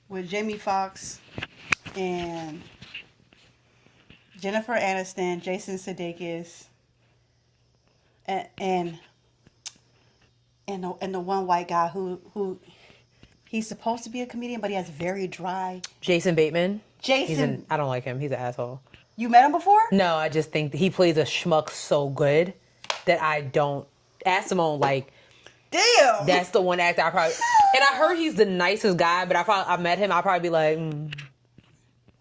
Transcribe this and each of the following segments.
with Jamie Foxx and Jennifer Aniston, Jason Sudeikis, and the one white guy who he's supposed to be a comedian, but he has very dry. Jason Bateman. I don't like him. He's an asshole. You met him before? No, I just think that he plays a schmuck so good that I don't. Ask Simone, like, damn, that's the one actor I probably. And I heard he's the nicest guy, but I met him, I'll probably be like,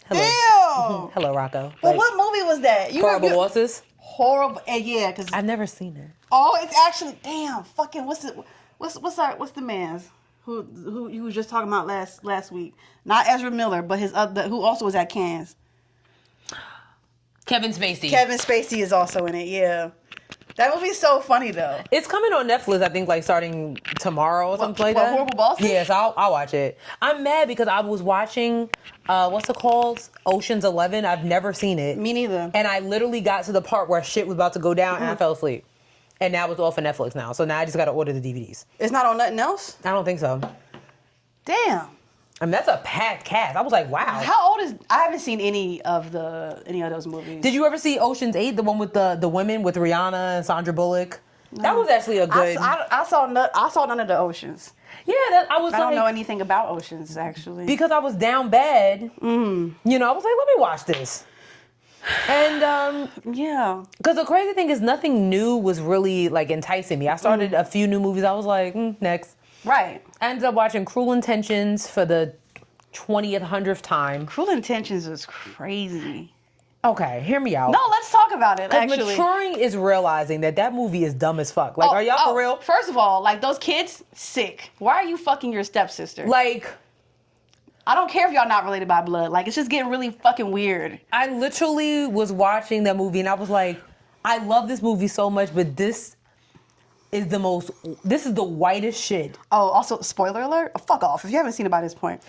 hello. Damn. Hello, Rocco. Well, like, what movie was that? Horrible Bosses? Horrible, yeah, because I've never seen it. Oh, it's actually damn fucking what's the man's who you was just talking about last week? Not Ezra Miller, but his other who also was at Cannes. Kevin Spacey. Kevin Spacey is also in it. Yeah, that movie's so funny though. It's coming on Netflix, I think, like starting tomorrow or something like that. Horrible Bosses? Yes, I'll watch it. I'm mad because I was watching, what's it called? Ocean's 11. I've never seen it. Me neither. And I literally got to the part where shit was about to go down and I fell asleep. And now it's off of Netflix now. So now I just got to order the DVDs. It's not on nothing else? I don't think so. Damn. I mean, that's a packed cast. I was like, wow. How old is... I haven't seen any of those movies. Did you ever see Ocean's 8, the one with the women, with Rihanna and Sandra Bullock? No. That was actually a good... I saw none of the Oceans. Yeah, I don't know anything about Oceans, actually. Because I was down bad. You know, I was like, let me watch this. And, yeah. Because the crazy thing is nothing new was really, like, enticing me. I started a few new movies. I was like, next. Right. I ended up watching Cruel Intentions for the 20th, 100th time. Cruel Intentions was crazy. Okay, hear me out. No, let's talk about it, actually. Maturing is realizing that movie is dumb as fuck. Like, are y'all for real? First of all, like, those kids, sick. Why are you fucking your stepsister? Like... I don't care if y'all not related by blood. Like, it's just getting really fucking weird. I literally was watching that movie and I was like, I love this movie so much, but this is the whitest shit. Oh, also, spoiler alert. Oh, fuck off if you haven't seen it by this point.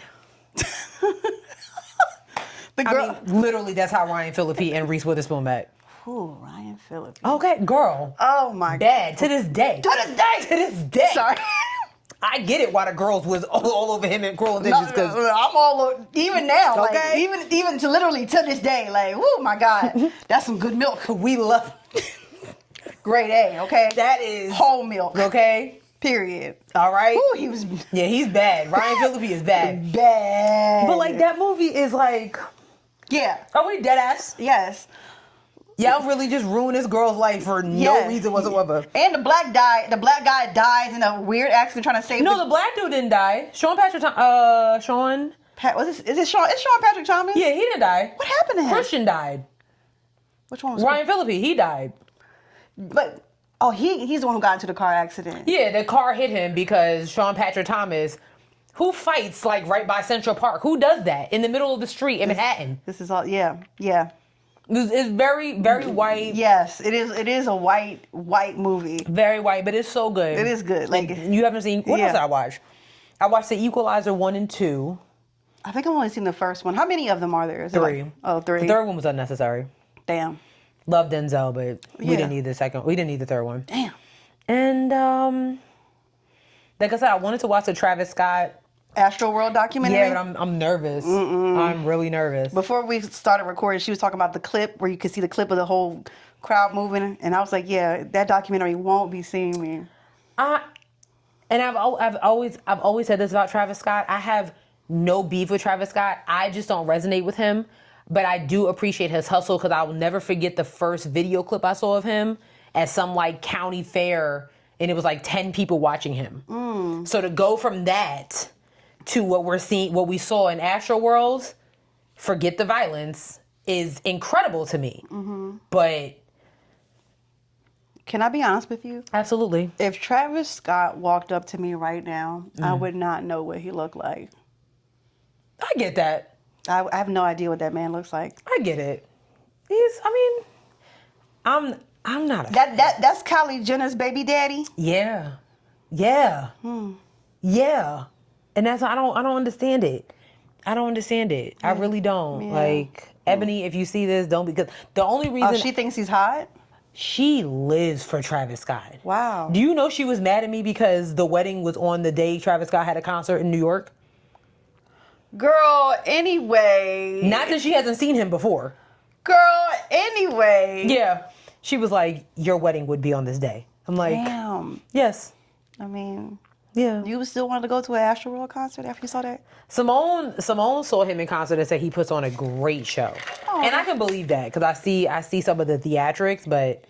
Literally, that's how Ryan Phillippe and Reese Witherspoon met. Ooh, Ryan Phillippe. Okay, girl. Oh my god. Bad. To this day. To this day. To this day. Sorry. I get it why the girls was all over him in Cruel Intentions. No, I'm all over, even now. Okay. Like, even to literally to this day. Like, oh my god, that's some good milk. We love grade A. Okay, that is whole milk. Okay, period. All right. Ooh, he was. Yeah, he's bad. Ryan Phillippe is bad. Bad. But like that movie is like. Yeah. Are we dead ass? Yes. Y'all really just ruined this girl's life for no reason whatsoever. And the black guy dies in a weird accident trying to save. No, the black dude didn't die. Sean Patrick. Sean. Is it Sean? Is Sean Patrick Thomas? Yeah, he didn't die. What happened to him? Christian died. Which one was Ryan Phillippe? He died. But he's the one who got into the car accident. Yeah, the car hit him because Sean Patrick Thomas, who fights like right by Central Park, who does that in the middle of the street in Manhattan? This is all. Yeah. It's very, very white. Yes, it is. It is a white movie. Very white, but it's so good. It is good. Like you haven't seen. What else did I watch? I watched The Equalizer 1 and 2. I think I've only seen the first one. How many of them are there? Is 3. Three. The third one was unnecessary. Damn. Love Denzel, but we didn't need the second. We didn't need the third one. Damn. And like I said, I wanted to watch the Travis Scott Astroworld documentary. Yeah, but I'm nervous. I'm really nervous. Before we started recording, she was talking about the clip where you could see the clip of the whole crowd moving, and I was like, yeah, that documentary won't be seeing me. And I've always said this about Travis Scott. I have no beef with Travis Scott. I just don't resonate with him. But I do appreciate his hustle because I will never forget the first video clip I saw of him at some like county fair, and it was like 10 people watching him. So to go from that to what we saw in Astroworld, forget the violence, is incredible to me. But can I be honest with you? Absolutely. If Travis Scott walked up to me right now, I would not know what he looked like. I get that. I have no idea what that man looks like. I get it. I'm not a that's Kylie Jenner's baby daddy. Yeah. And that's I don't understand it. I really don't. Yeah. Like Ebony, if you see this, don't, because the only reason she thinks he's hot. She lives for Travis Scott. Wow. Do you know she was mad at me because the wedding was on the day Travis Scott had a concert in New York? Girl, anyway. Not that she hasn't seen him before. Girl, anyway. Yeah. She was like, your wedding would be on this day. I'm like, damn. Yes. I mean, yeah. you still wanted to go to an Astroworld concert after you saw that? Simone saw him in concert and said he puts on a great show. Aww. And I can believe that because I see some of the theatrics, but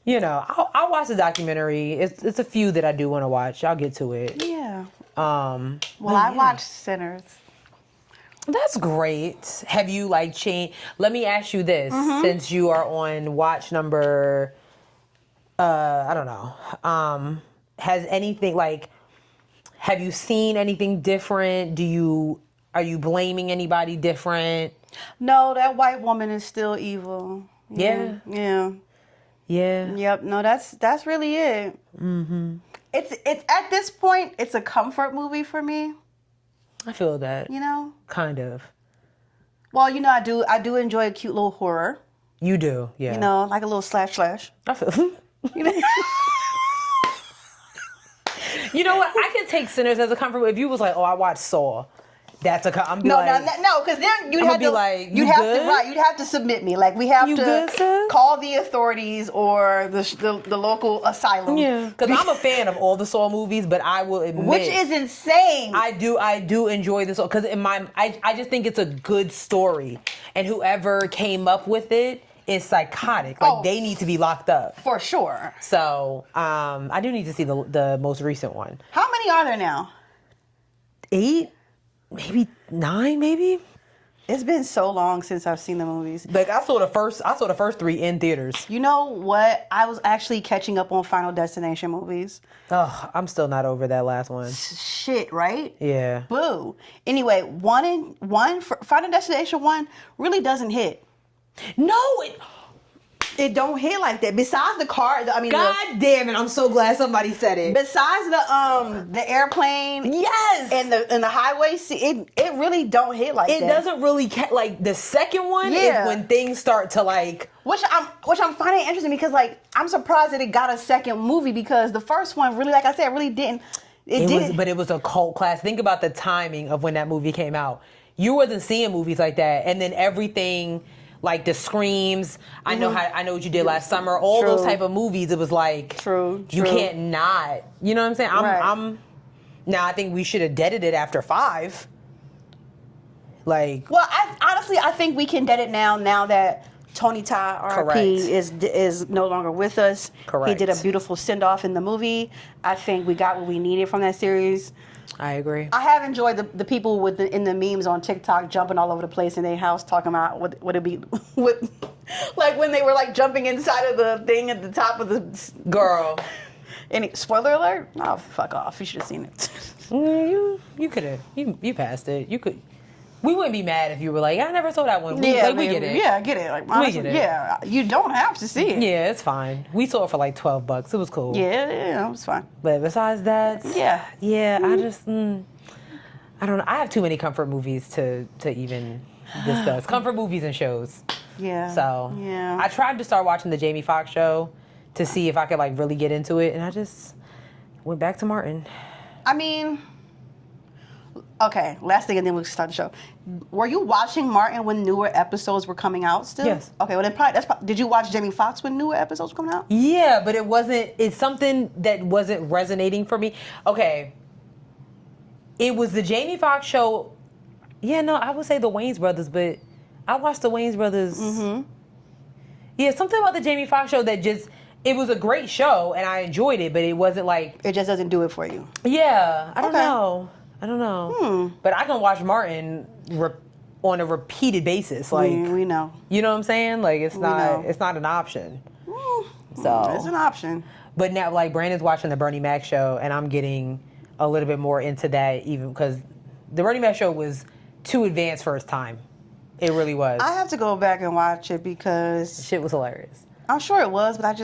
you know, I'll watch the documentary. It's a few that I do want to watch. I'll get to it. Yeah. Well, I watched Sinners. That's great. Have you like changed? Let me ask you this: since you are on watch number, I don't know, has anything like, have you seen anything different? Are you blaming anybody different? No, that white woman is still evil. Yeah. Yeah. Yeah. Yep. No, that's really it. Mm-hmm. It's at this point, it's a comfort movie for me. I feel that. You know? Kind of. Well, you know, I do enjoy a cute little horror. You do, yeah. You know, like a little slash. I feel. You know? You know what? I could take Sinners as a comfort. If you was like, oh, I watched Saw, that's a. I'm No, like, no, because then you'd I'm have be to like, you'd you have good? to right. You'd have to submit me. Like we have You to good, sis? call the authorities or the local asylum. Yeah, because I'm a fan of all the Saw movies, but I will admit, Which is insane. I do enjoy this because I just think it's a good story, and whoever came up with it is psychotic. Like they need to be locked up for sure. So I do need to see the most recent one. How many are there now? 8, maybe 9, maybe. It's been so long since I've seen the movies. Like I saw the first 3 in theaters. You know what? I was actually catching up on Final Destination movies. Oh, I'm still not over that last one. Shit, right? Yeah. Boo. Anyway, Final Destination 1 really doesn't hit. No, it don't hit like that. Besides the car, God damn it! I'm so glad somebody said it. Besides the airplane, yes, and the highway, it really don't hit like that. It doesn't really like the second one is when things start to like. Which I'm finding interesting because like I'm surprised that it got a second movie because the first one really, like I said, really didn't. But it was a cult class. Think about the timing of when that movie came out. You wasn't seeing movies like that, and then everything. Like the screams, I know what you did last summer. All those type of movies, it was like you can't not. You know what I'm saying? I'm now. I think we should have deaded it after 5. Like, well, I think we can dead it now. Now that Tony Todd, R.I.P. is no longer with us. Correct. He did a beautiful send off in the movie. I think we got what we needed from that series. I agree. I have enjoyed the people in the memes on TikTok jumping all over the place in their house talking about what it be like when they were like jumping inside of the thing at the top of the girl. Any spoiler alert? Oh, fuck off! You should have seen it. You could have you passed it. You could. We wouldn't be mad if you were like, I never saw that one. We get it. Yeah, I get it. Like, honestly, we get it. Yeah, you don't have to see it. Yeah, it's fine. We saw it for like $12. It was cool. Yeah, it was fine. But besides that, yeah. I just, I don't know. I have too many comfort movies to even discuss. Comfort movies and shows. Yeah. So, yeah. I tried to start watching the Jamie Foxx show to see if I could like really get into it, and I just went back to Martin. I mean, okay, last thing and then we'll start the show. Were you watching Martin when newer episodes were coming out still? Yes. Okay, well then probably did you watch Jamie Foxx when newer episodes were coming out? Yeah, but it's something that wasn't resonating for me. Okay. It was the Jamie Foxx show. Yeah, no, I would say the Wayans Brothers, but I watched the Wayans Brothers. Mm-hmm. Yeah, something about the Jamie Foxx show that just, it was a great show and I enjoyed it, but it wasn't like. It just doesn't do it for you. Yeah, I don't know. But I can watch Martin on a repeated basis. Like we know. You know what I'm saying? Like it's not an option. So it's an option. But now, like Brandon's watching the Bernie Mac show, and I'm getting a little bit more into that, even because the Bernie Mac show was too advanced for its time. It really was. I have to go back and watch it because shit was hilarious. I'm sure it was, but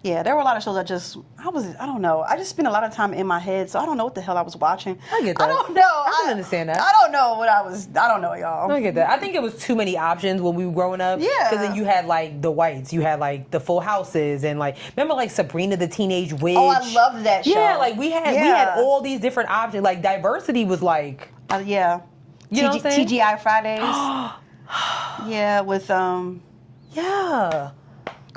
there were a lot of shows I don't know. I just spent a lot of time in my head, so I don't know what the hell I was watching. I get that. I don't know. I can understand that. I don't know I don't know, y'all. I get that. I think it was too many options when we were growing up. Yeah. Because then you had like the whites, you had like the Full Houses, and like, remember like Sabrina the Teenage Witch? Oh, I loved that show. Yeah, like we had all these different options. Like diversity was like Yeah. You know what I'm saying? TGI Fridays. Yeah, with Yeah.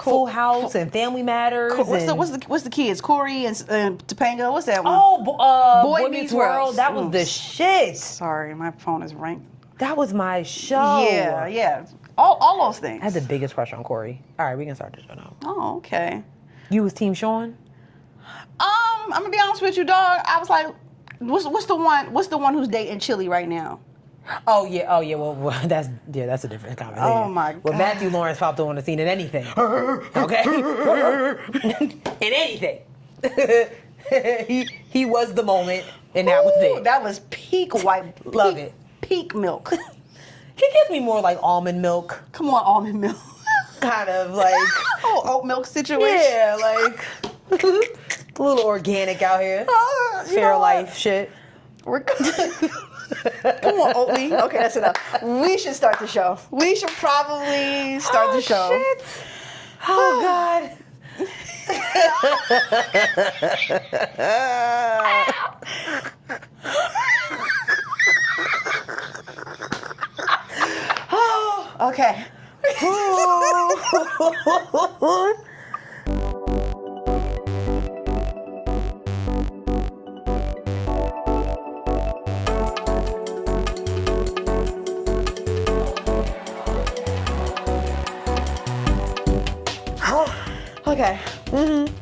Full House and Family Matters. What's the kids? Corey and Topanga. What's that one? Oh, Boy Meets Meets World. World. That was the shit. Sorry, my phone is ranked. That was my show. Yeah. All those things. I had the biggest crush on Corey. All right, we can start the show now. Oh, okay. You was Team Sean? I'm gonna be honest with you, dog. I was like, what's the one who's dating Chili right now? Oh yeah. Well, that's a different conversation. Oh my God. Well, Matthew Lawrence popped on the scene in anything. Okay. In anything. he was the moment, and that was it. That was peak white. Love it. Peak milk. He gives me more like almond milk, Come on, almond milk. kind of like Oat milk situation. yeah, like a little organic out here. Fair life shit. Come on, Oatly. Okay, that's enough. We should start the show. We should probably start the show. Shit. Oh God. Okay. Okay.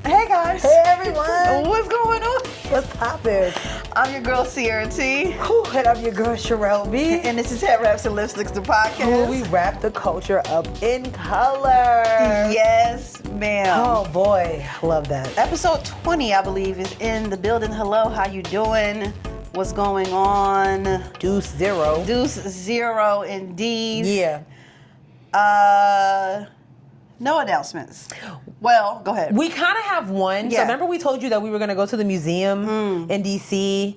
Hey guys. Hey everyone. What's going on? What's poppin'? I'm your girl Sierra T, And I'm your girl Sherelle B. and this is Headwrappod and Lipsticks, the podcast. Where we wrap the culture up in color. Yes, ma'am. Oh boy, love that. Episode 20, I believe, is in the building. Hello, how you doing? What's going on? Deuce zero. Deuce zero, indeed. Yeah. No announcements. Well, go ahead. We kind of have one. So Yeah. remember we told you that we were going to go to the museum in DC.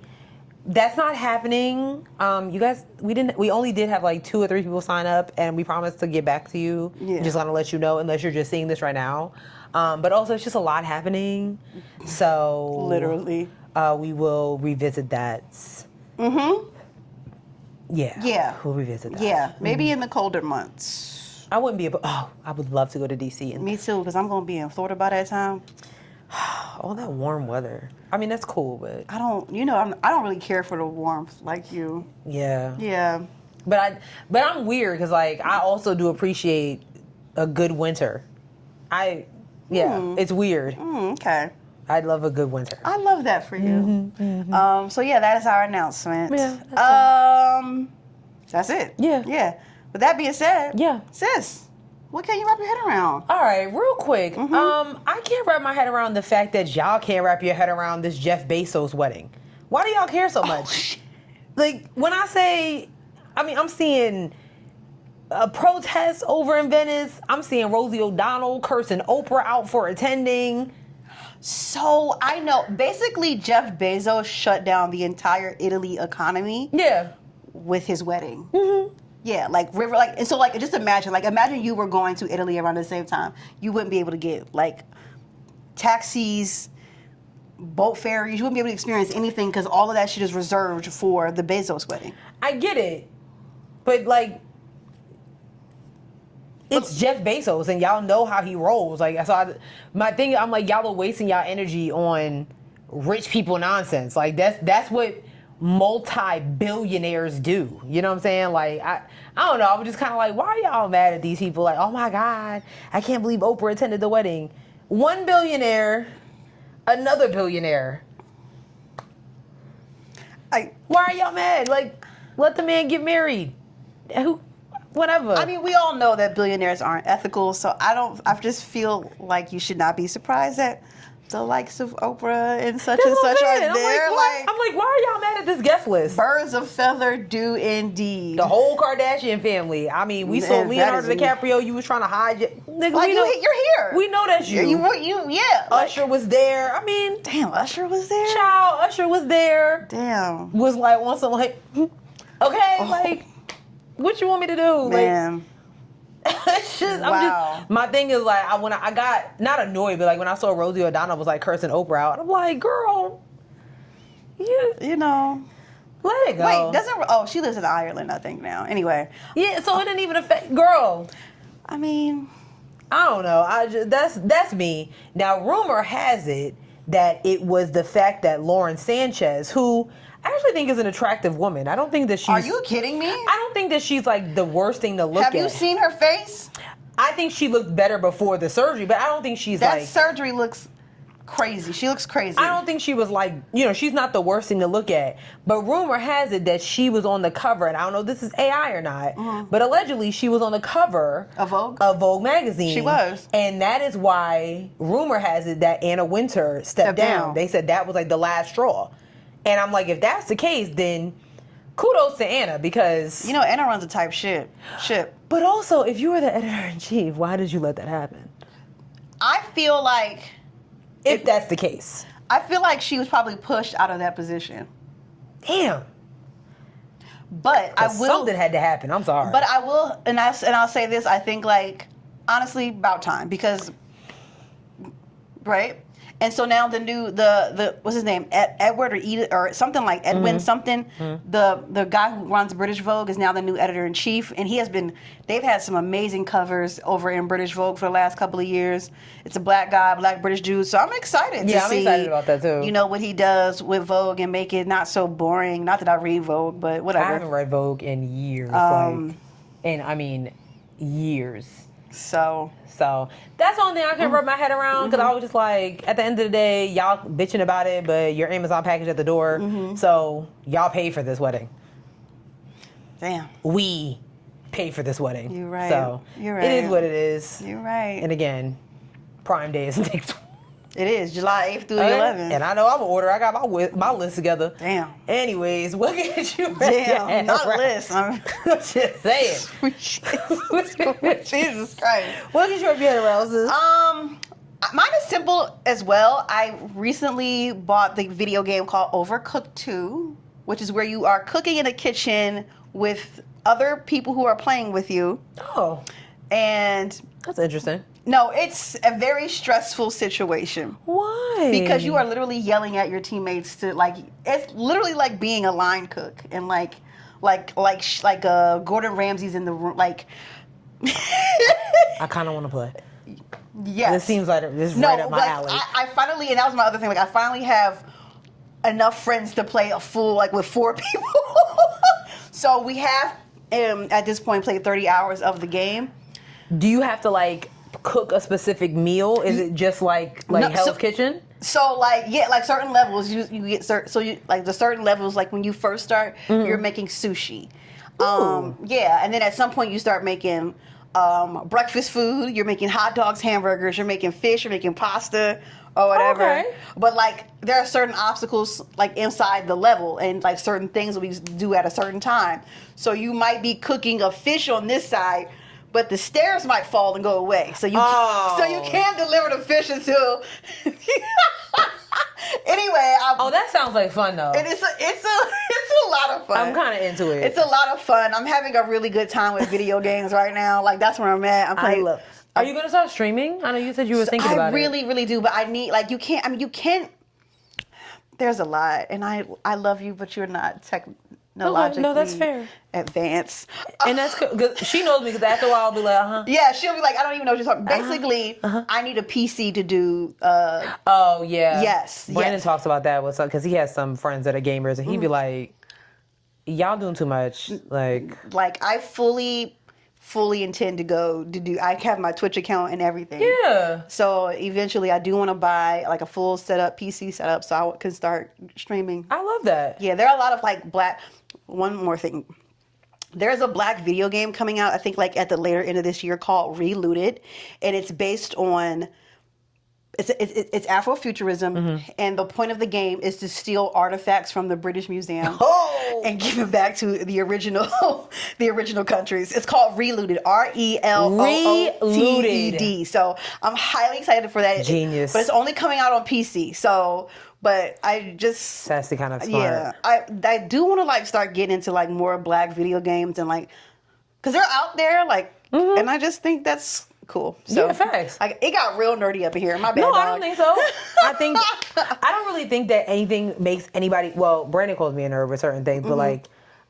That's not happening. You guys, we only did have like 2 or 3 people sign up, and we promised to get back to you. Yeah. Just want to let you know, unless you're just seeing this right now. But also, it's just a lot happening. So Literally. we will revisit that. Yeah. Yeah. We'll revisit that. Yeah, maybe in the colder months. I wouldn't be able. Oh, I would love to go to DC and Me too, because I'm going to be in Florida by that time. all that warm weather. I mean, that's cool, but I don't really care for the warmth like you. yeah. Yeah. But I'm weird because like I also do appreciate a good winter. It's weird. Okay. I love a good winter. I love that for you. So yeah, that is our announcement. Yeah, that's it. Yeah. Yeah. With that being said, Yeah. sis, what can you wrap your head around? All right, real quick. I can't wrap my head around the fact that y'all can't wrap your head around this Jeff Bezos wedding. Why do y'all care so much? Like when I say, I'm seeing a protest over in Venice. I'm seeing Rosie O'Donnell cursing Oprah out for attending. So I know basically Jeff Bezos shut down the entire Italy economy Yeah. with his wedding. Yeah, and so just imagine you were going to Italy around the same time. You wouldn't be able to get like taxis, boat ferries. You wouldn't be able to experience anything because all of that shit is reserved for the Bezos wedding. I get it, but like, it's Jeff Bezos, and y'all know how he rolls. Like, my thing, I'm like, y'all are wasting y'all energy on rich people nonsense. Like, that's what multi-billionaires do. You know what I'm saying? Like, I don't know. I was just kind of like, why are y'all mad at these people? Like, oh my God, I can't believe Oprah attended the wedding. One billionaire, another billionaire. Why are y'all mad? Like, let the man get married. Whatever. I mean, we all know that billionaires aren't ethical, so I just feel like you should not be surprised that the likes of Oprah and such and such are there. I'm like, why are y'all mad at this guest list? Birds of feather do indeed. The whole Kardashian family. I mean, we saw Leonardo DiCaprio. You was trying to hide your... Nigga, Like, you're here. We know that's you. Yeah. Usher was there. I mean... Damn, Usher was there? Child, Usher was there. Damn. Was like, on some like... Okay, like... What you want me to do? Man. Wow. My thing is like, I got not annoyed, but like when I saw Rosie O'Donnell was like cursing Oprah out, I'm like, girl, you know, Let it go. Wait, she lives in Ireland, I think, now. Anyway. Yeah, so it didn't even affect, girl. I mean, I don't know. That's me. Now, rumor has it that it was the fact that Lauren Sanchez, who I actually think is an attractive woman. I don't think that she's... Are you kidding me? I don't think that she's like the worst thing to look at. Have you seen her face? I think she looked better before the surgery, but I don't think she's that surgery looks crazy. She looks crazy. I don't think she was like, she's not the worst thing to look at. But rumor has it that she was on the cover, and I don't know if this is AI or not, but allegedly she was on the cover of Vogue magazine. She was. And that is why rumor has it that Anna Wintour stepped down. They said that was like the last straw. And I'm like, if that's the case, then kudos to Anna, because... Anna runs a type ship. But also, if you were the editor-in-chief, why did you let that happen? I feel like... If that's the case. I feel like she was probably pushed out of that position. Damn. But I will... Something had to happen. I'm sorry. But I will... And I'll say this. I think, like, honestly, about time. Because... Right? And so now the what's his name? Edward or Edith or something like Edwin something. The guy who runs British Vogue is now the new editor-in-chief, and they've had some amazing covers over in British Vogue for the last couple of years. It's a black guy, black British dude, so I'm excited to see. I'm excited about that too. What he does with Vogue and make it not so boring. Not that I read Vogue, but whatever. I haven't read Vogue in years, years. So that's the only thing I can wrap my head around, because I was just like, at the end of the day, y'all bitching about it, but your Amazon package at the door, so y'all pay for this wedding. Damn. We pay for this wedding. You're right. So You're right. it is what it is. You're right. And again, Prime Day is next week. It is July 8th through 11th. And I know I'm an order. I got my list together. Damn. Anyways, what get you? Damn, not a list. I'm just saying. Jesus Christ. What get your head around, sis? Mine is simple as well. I recently bought the video game called Overcooked 2, which is where you are cooking in a kitchen with other people who are playing with you. Oh. And that's interesting. No, it's a very stressful situation. Why? Because you are literally yelling at your teammates to it's literally like being a line cook and like Gordon Ramsay's in the room. I kind of want to play. Yes. This seems like it's right up my alley. I finally, and that was my other thing. I finally have enough friends to play a full with 4 people. So we have at this point played 30 hours of the game. Do you have to cook a specific meal? Is it just like Hell's Kitchen? So certain levels you get the certain levels, like when you first start, you're making sushi. And then at some point you start making breakfast food. You're making hot dogs, hamburgers. You're making fish. You're making pasta or whatever. Okay. But there are certain obstacles inside the level, and certain things we do at a certain time. So you might be cooking a fish on this side, but the stairs might fall and go away. So you can't deliver the fish until. Anyway, that sounds like fun though. And it's a lot of fun. I'm kind of into it. It's a lot of fun. I'm having a really good time with video games right now. That's where I'm at. I'm playing. Are you gonna start streaming? I know you said you were thinking about it. I really, really do, but I need you can't. I mean, you can't. There's a lot, and I love you, but you're not technologically no, that's fair. Advanced. And that's because she knows me, because after a while I'll be like, Yeah, she'll be like, I don't even know what you're talking. Basically, I need a PC to do. Oh yeah. Yes. Brandon talks about that because he has some friends that are gamers, and he'd be like, y'all doing too much. I fully intend to go to do. I have my Twitch account and everything. Yeah. So eventually, I do want to buy a full setup, PC setup, so I can start streaming. I love that. Yeah, there are a lot of black. One more thing. There's a black video game coming out, I think at the later end of this year, called Relooted, and it's based on. It's Afrofuturism, and the point of the game is to steal artifacts from the British Museum and give it back to the original countries. It's called Relooted, RELOOTED. So I'm highly excited for that. Genius. But it's only coming out on PC. So, but I just that's the kind of smart. Yeah, I do want to start getting into more black video games and because they're out there and I just think that's Cool. So, yeah, facts. It got real nerdy up in here. My bad. No, dog. I don't think so. I don't really think that anything makes anybody. Well, Brandon calls me a nerd with certain things, but like,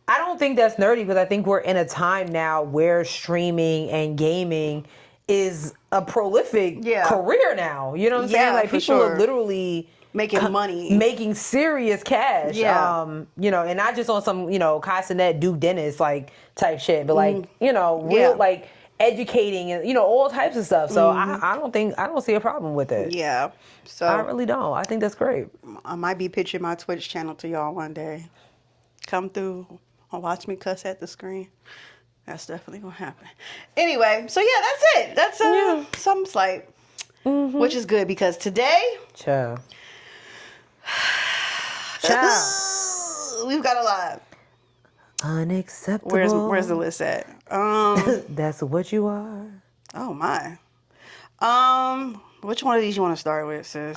I don't think that's nerdy because I think we're in a time now where streaming and gaming is a prolific career now. You know what I'm saying? Like people are literally making money, making serious cash. Yeah. You know, and not just on some, you know, Castanet, Duke Dennis like type shit, but like, you know, real like educating and, you know, all types of stuff. So I don't see a problem with it. Yeah. So I really don't. I think that's great. I might be pitching my Twitch channel to y'all one day. Come through and watch me cuss at the screen. That's definitely gonna happen. Anyway, so yeah, that's it. That's some slight, which is good because today, Ciao. we've got a lot. Unacceptable. Where's the list at? That's what you are. Oh my. Which one of these you want to start with, sis?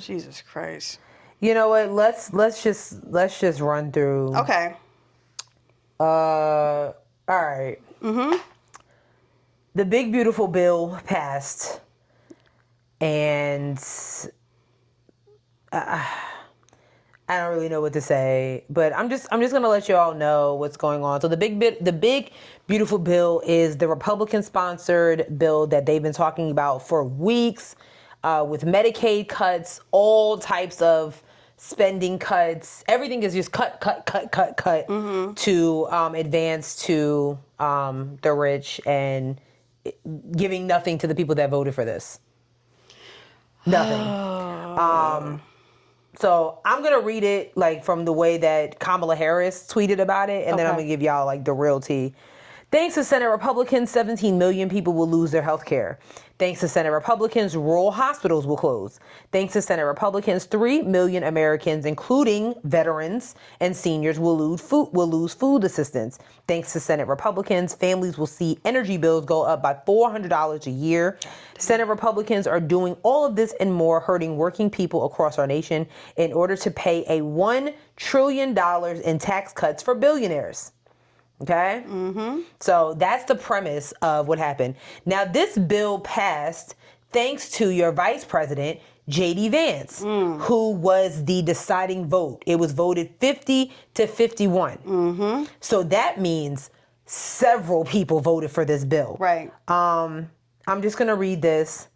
Jesus Christ. You know what? Let's just run through. Okay. All right. The big beautiful bill passed, and I don't really know what to say, but I'm just gonna let you all know what's going on. So the big beautiful bill is the Republican-sponsored bill that they've been talking about for weeks, with Medicaid cuts, all types of spending cuts. Everything is just cut to advance to the rich and giving nothing to the people that voted for this. Nothing. So I'm going to read it like from the way that Kamala Harris tweeted about it, and then I'm going to give y'all like the real tea. Thanks to Senate Republicans, 17 million people will lose their health care. Thanks to Senate Republicans, rural hospitals will close. Thanks to Senate Republicans, 3 million Americans, including veterans and seniors, will lose food assistance. Thanks to Senate Republicans, families will see energy bills go up by $400 a year. Senate Republicans are doing all of this and more, hurting working people across our nation in order to pay a $1 trillion in tax cuts for billionaires. Okay? So that's the premise of what happened. Now, this bill passed thanks to your vice president, J.D. Vance, who was the deciding vote. It was voted 50 to 51. So that means several people voted for this bill. Right. I'm just going to read this.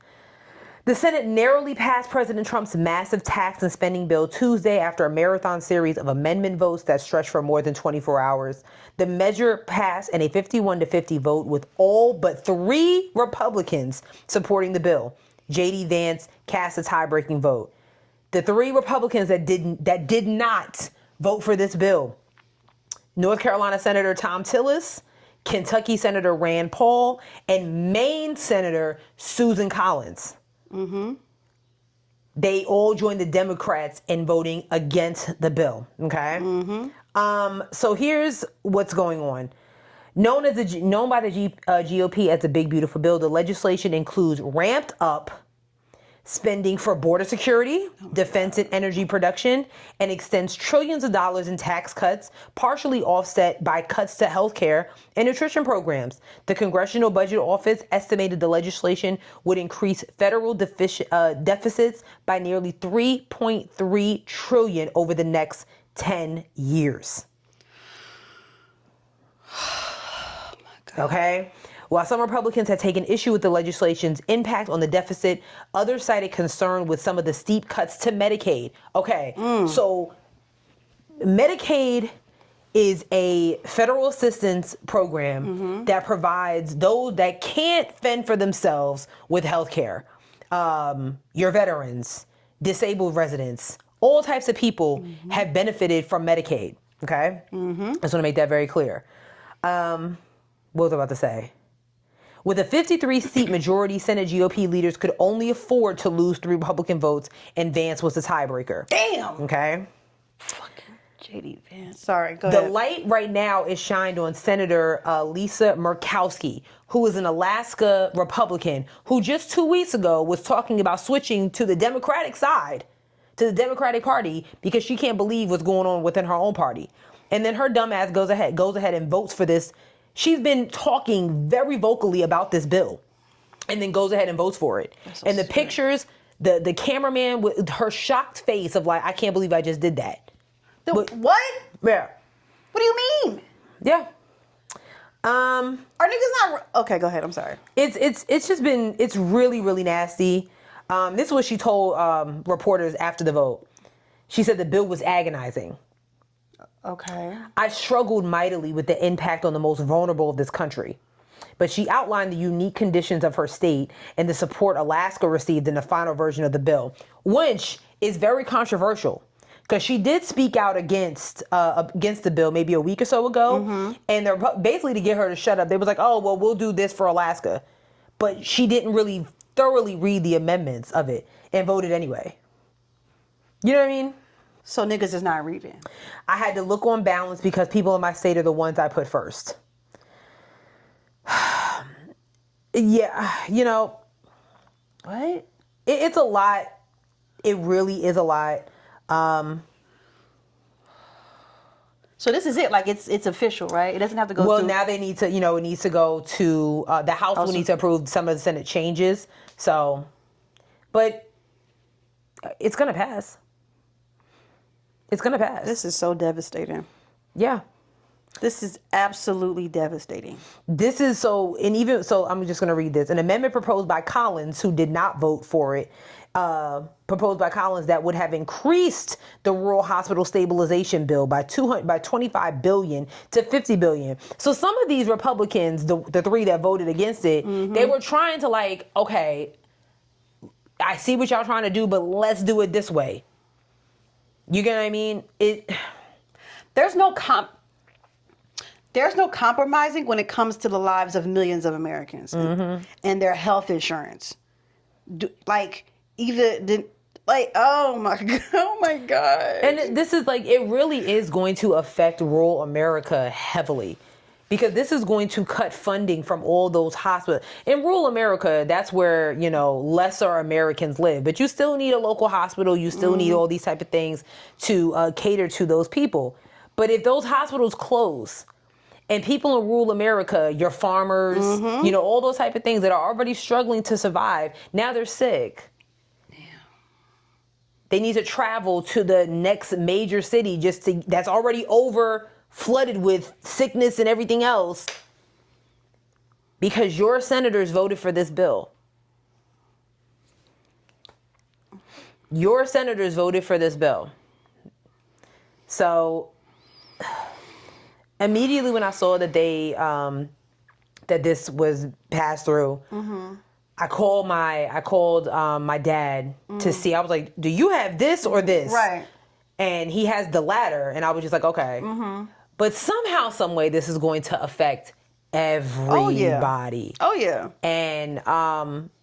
The Senate narrowly passed President Trump's massive tax and spending bill Tuesday after a marathon series of amendment votes that stretched for more than 24 hours. The measure passed in a 51 to 50 vote with all but 3 Republicans supporting the bill. J.D. Vance cast a tie-breaking vote. The 3 Republicans that did not vote for this bill: North Carolina Senator Thom Tillis, Kentucky Senator Rand Paul, and Maine Senator Susan Collins. They all joined the Democrats in voting against the bill. Okay. So here's what's going on. Known by the GOP as the Big Beautiful Bill, the legislation includes ramped up spending for border security, defense and energy production, and extends trillions of dollars in tax cuts, partially offset by cuts to healthcare and nutrition programs. The Congressional Budget Office estimated the legislation would increase federal deficits by nearly $3.3 trillion over the next 10 years. Oh my God. Okay. While some Republicans had taken issue with the legislation's impact on the deficit, others cited concern with some of the steep cuts to Medicaid. Okay, so Medicaid is a federal assistance program that provides those that can't fend for themselves with health care. Your veterans, disabled residents, all types of people have benefited from Medicaid. Okay? I just want to make that very clear. What was I about to say? With a 53-seat majority, Senate GOP leaders could only afford to lose 3 Republican votes, and Vance was the tiebreaker. Damn. Okay? Fucking J.D. Vance. Sorry, go ahead. The light right now is shined on Senator Lisa Murkowski, who is an Alaska Republican, who just 2 weeks ago was talking about switching to the Democratic side, to the Democratic Party, because she can't believe what's going on within her own party. And then her dumb ass goes ahead and votes for this. She's been talking very vocally about this bill. and then goes ahead and votes for it. So and the stupid. pictures, the cameraman with her shocked face of like, I can't believe I just did that. What? Yeah. What do you mean? Yeah. Are niggas not... Okay, go ahead. I'm sorry. It's just been, it's really, really nasty. This is what she told reporters after the vote. She said the bill was agonizing. Okay. I struggled mightily with the impact on the most vulnerable of this country. But she outlined the unique conditions of her state and the support Alaska received in the final version of the bill, which is very controversial. Because she did speak out against the bill maybe a week or so ago, and they're basically to get her to shut up. They was like, "Oh, well, we'll do this for Alaska," but she didn't really thoroughly read the amendments of it and voted anyway. You know what I mean? So niggas is not reading. I had to look on balance because people in my state are the ones I put first. Yeah, you know, What? it's a lot. It really is a lot. So this is it. Like it's official, right? It doesn't have to go. Well, through... now they need to, you know, it needs to go to the House will need to approve some of the Senate changes. So, but it's gonna pass. It's gonna pass. This is so devastating. Yeah. This is absolutely devastating. This is so, and even so, I'm just going to read this. An amendment proposed by Collins, who did not vote for it, proposed by Collins that would have increased the rural hospital stabilization bill by 25 billion to 50 billion. So some of these Republicans, the three that voted against it, they were trying to like, okay, I see what y'all trying to do, but let's do it this way. You get what I mean? There's no compromising when it comes to the lives of millions of Americans and their health insurance. Oh my God. And this is like, it really is going to affect rural America heavily. Because this is going to cut funding from all those hospitals. In rural America, that's where, you know, lesser Americans live. But you still need a local hospital. You still need all these type of things to cater to those people. But if those hospitals close and people in rural America, your farmers, you know, all those type of things that are already struggling to survive, now they're sick. Damn. They need to travel to the next major city that's already flooded with sickness and everything else because your senators voted for this bill. Your senators voted for this bill. So immediately when I saw that that this was passed through, I called my dad to see. I was like, "Do you have this or this?" Right. And he has the latter, and I was just like, "Okay." But somehow, some way, this is going to affect everybody. Oh yeah. And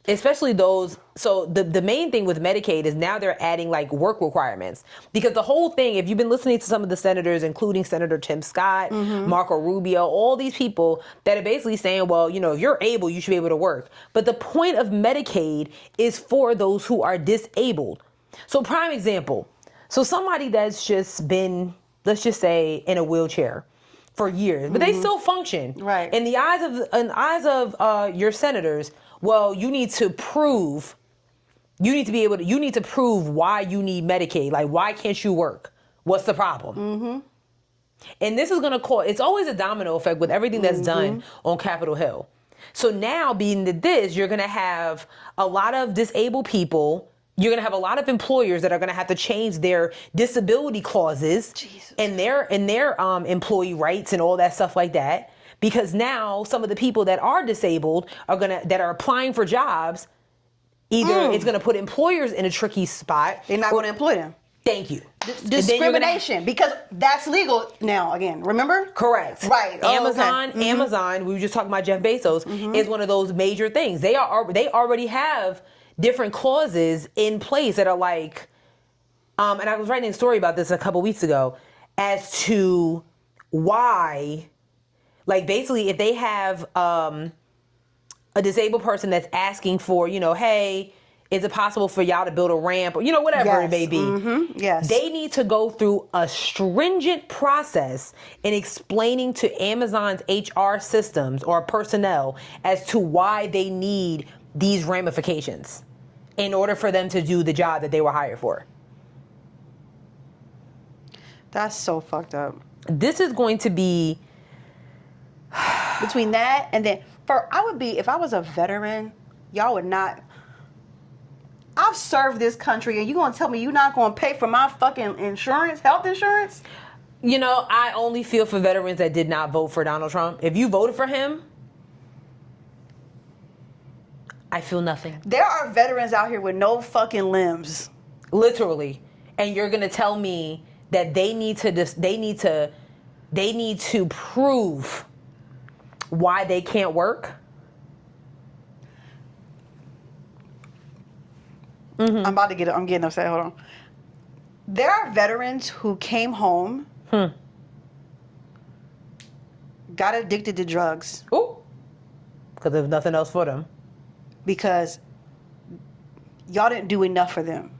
especially those. So the main thing with Medicaid is now they're adding like work requirements, because the whole thing, if you've been listening to some of the senators, including Senator Tim Scott, Marco Rubio, all these people that are basically saying, well, you know, if you're able, you should be able to work. But the point of Medicaid is for those who are disabled. So prime example. So somebody that's just been, let's just say, in a wheelchair for years, but they still function. Right. In the eyes of your senators, well, you need to prove why you need Medicaid. Like, why can't you work? What's the problem? And this is going to cause, it's always a domino effect with everything that's done on Capitol Hill. So now being this, you're going to have a lot of disabled people. You're going to have a lot of employers that are going to have to change their disability clauses and their employee rights and all that stuff like that. Because now some of the people that are disabled that are applying for jobs, either it's going to put employers in a tricky spot. They're not going to employ them. Thank you. Discrimination, because that's legal now. Again, remember? Correct. Right. Amazon. We were just talking about Jeff Bezos. Is one of those major things. They already have different clauses in place that are like, and I was writing a story about this a couple weeks ago as to why, like basically if they have a disabled person that's asking for, you know, hey, is it possible for y'all to build a ramp or, you know, whatever it may be. Yes. They need to go through a stringent process in explaining to Amazon's HR systems or personnel as to why they need these ramifications in order for them to do the job that they were hired for. That's so fucked up. This is going to be between that and then if I was a veteran, y'all would not. I've served this country, and you gonna tell me you're not gonna pay for my fucking insurance, health insurance? You know, I only feel for veterans that did not vote for Donald Trump. If you voted for him, I feel nothing. There are veterans out here with no fucking limbs. Literally. And you're gonna tell me that they need to prove why they can't work? Mm-hmm. I'm getting upset. Hold on. There are veterans who came home, got addicted to drugs. Ooh. Because there's nothing else for them. Because y'all didn't do enough for them.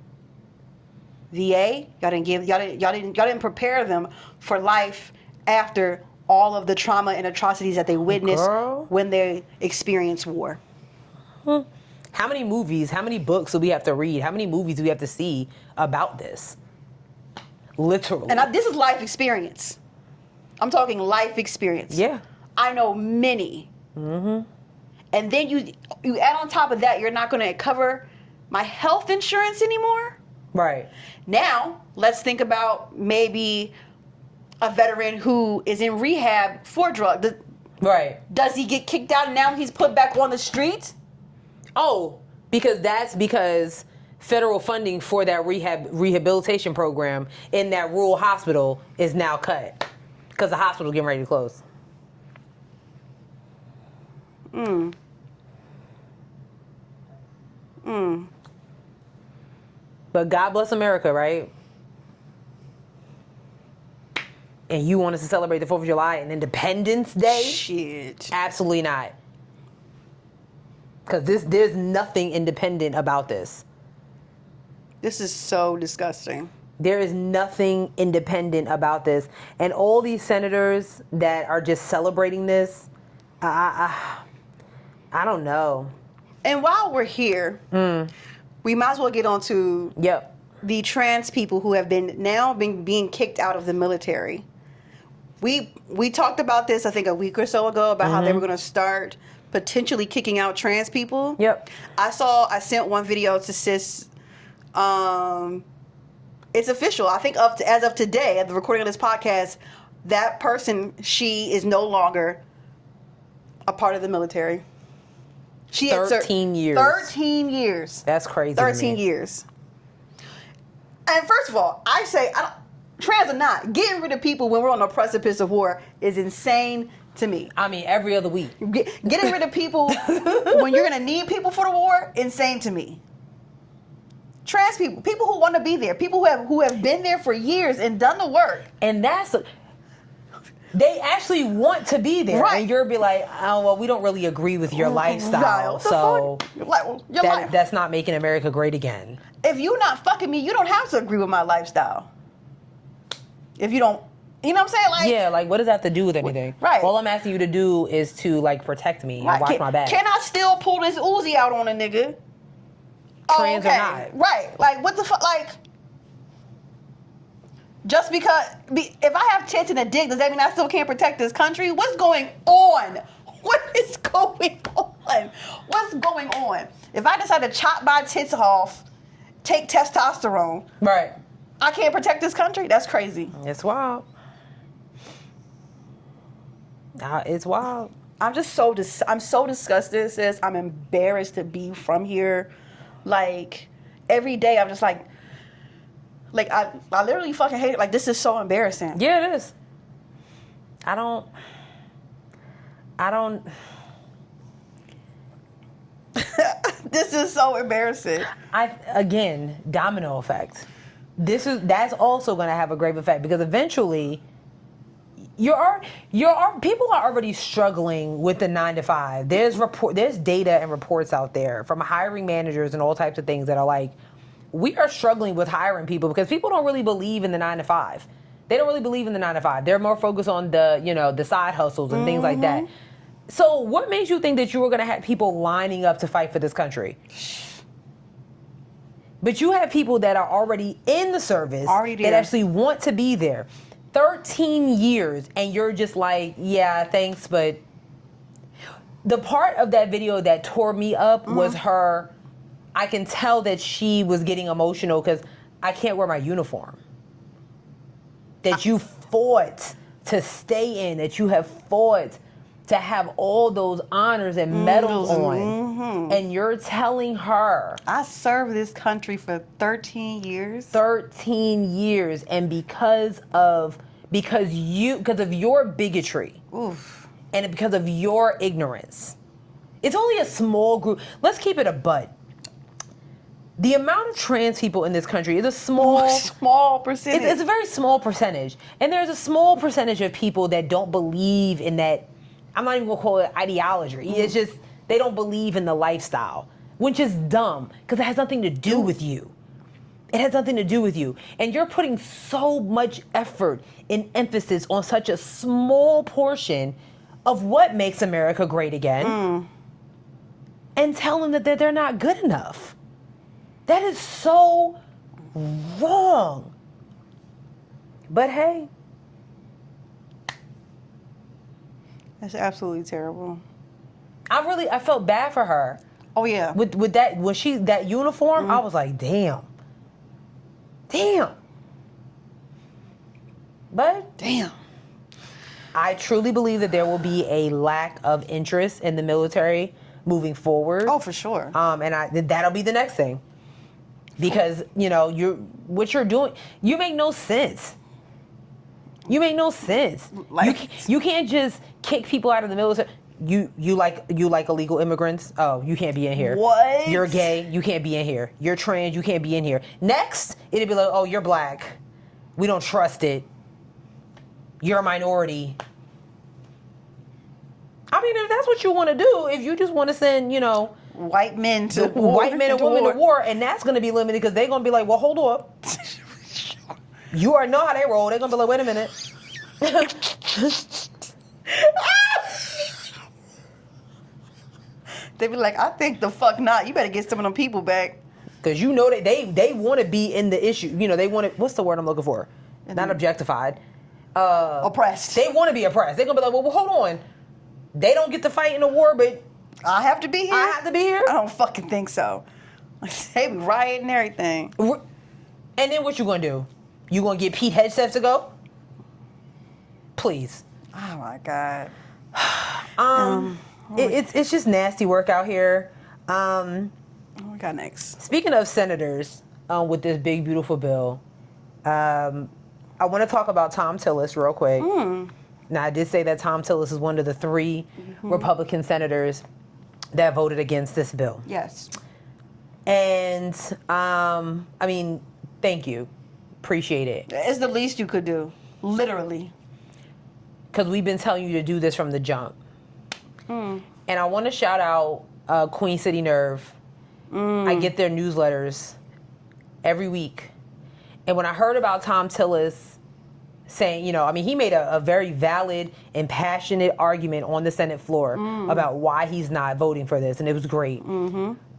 VA, y'all didn't prepare them for life after all of the trauma and atrocities that they witnessed when they experienced war. How many movies, how many books do we have to read? How many movies do we have to see about this? Literally. And this is life experience. I'm talking life experience. Yeah. I know many. Mm-hmm. And then you add on top of that, you're not going to cover my health insurance anymore? Right. Now, let's think about maybe a veteran who is in rehab for drugs. Right. Does he get kicked out and now he's put back on the streets? Oh, because federal funding for that rehabilitation program in that rural hospital is now cut because the hospital's getting ready to close. But God bless America, right? And you want us to celebrate the 4th of July and Independence Day? Shit. Absolutely not. Because there's nothing independent about this. This is so disgusting. There is nothing independent about this. And all these senators that are just celebrating this, I don't know. And while we're here, we might as well get on to the trans people who have been being kicked out of the military. We talked about this, I think, a week or so ago about how they were going to start potentially kicking out trans people. Yep. I sent one video to Sis. It's official. I think as of today, at the recording of this podcast, that person, she is no longer a part of the military. She 13 years. 13 years. That's crazy. 13 years. And first of all, I say, trans or not, getting rid of people when we're on the precipice of war is insane to me. I mean, every other week. Getting rid of people when you're going to need people for the war, insane to me. Trans people who want to be there, people who have been there for years and done the work. And they actually want to be there. Right. And you'll be like, oh, well, we don't really agree with your lifestyle. So that's not making America great again. If you're not fucking me, you don't have to agree with my lifestyle. If you don't, you know what I'm saying? Like, what does that have to do with anything? Right. All I'm asking you to do is to, protect me and watch my back. Can I still pull this Uzi out on a nigga? Trans or not. Right. Like, what the fuck? Like, just because, if I have tits and a dick, does that mean I still can't protect this country? What's going on? What is going on? What's going on? If I decide to chop my tits off, take testosterone, right, I can't protect this country? That's crazy. It's wild. It's wild. I'm so disgusted, sis. I'm embarrassed to be from here. Like, every day I'm just like I literally fucking hate it. Like, this is so embarrassing. Yeah, it is. I don't. This is so embarrassing. Again, domino effect. That's also going to have a grave effect because eventually people are already struggling with the 9 to 5. There's data and reports out there from hiring managers and all types of things that are like, we are struggling with hiring people because people don't really believe in the 9 to 5. They don't really believe in the 9 to 5. They're more focused on the side hustles and things like that. So what made you think that you were going to have people lining up to fight for this country? But you have people that are already in the service that actually want to be there. 13 years, and you're just like, yeah, thanks, but the part of that video that tore me up was her. I can tell that she was getting emotional because I can't wear my uniform. That you fought to stay in, that you have fought to have all those honors and medals on. And you're telling her, I served this country for 13 years. 13 years, and because of your bigotry. Oof. And because of your ignorance. It's only a small group. Let's keep it a butt. The amount of trans people in this country is a small percentage. It's a very small percentage. And there's a small percentage of people that don't believe in that. I'm not even going to call it ideology. It's just they don't believe in the lifestyle, which is dumb because it has nothing to do with you. It has nothing to do with you. And you're putting so much effort and emphasis on such a small portion of what makes America great again and tell them that they're not good enough. That is so wrong. But hey. That's absolutely terrible. I felt bad for her. Oh yeah. With that that uniform, I was like, damn. But damn. I truly believe that there will be a lack of interest in the military moving forward. Oh, for sure. And that'll be the next thing. Because, what you're doing, you make no sense. You make no sense. You can't just kick people out of the military. You like illegal immigrants? Oh, you can't be in here. What? You're gay? You can't be in here. You're trans? You can't be in here. Next, it'd be like, oh, you're black. We don't trust it. You're a minority. I mean, if that's what you want to do, if you just want to send, white men and women to war, and that's going to be limited because they're going to be like, well, hold up. You already know how they roll. They're going to be like, wait a minute. They be like, I think the fuck not. You better get some of them people back. Because that they want to be in the issue. They want to, what's the word I'm looking for? Not objectified. Oppressed. They want to be oppressed. They're going to be like, well, hold on. They don't get to fight in the war, but I have to be here? I have to be here? I don't fucking think so. They be rioting and everything. And then what you going to do? You going to get Pete Hegseth to go? Please. Oh, my God. It's just nasty work out here. What we got next? Speaking of senators with this big, beautiful bill, I want to talk about Thom Tillis real quick. Now, I did say that Thom Tillis is one of the 3 Republican senators that voted against this bill. Yes. And, thank you. Appreciate it. It's the least you could do. Literally. Because we've been telling you to do this from the jump. And I want to shout out Queen City Nerve. I get their newsletters every week. And when I heard about Thom Tillis saying, he made a very valid and passionate argument on the Senate floor about why he's not voting for this, and it was great.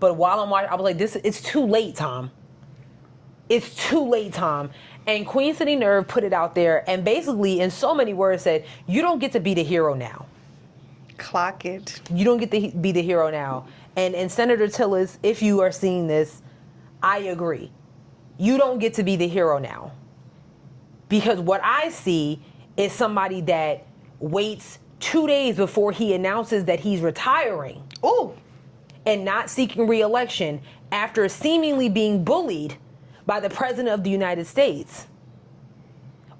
But while I'm watching, I was like, it's too late, Thom. It's too late, Thom. And Queen City Nerve put it out there and basically, in so many words, said, you don't get to be the hero now. Clock it. You don't get to be the hero now. And Senator Tillis, if you are seeing this, I agree. You don't get to be the hero now. Because what I see is somebody that waits 2 days before he announces that he's retiring. Ooh. And not seeking re-election after seemingly being bullied by the President of the United States.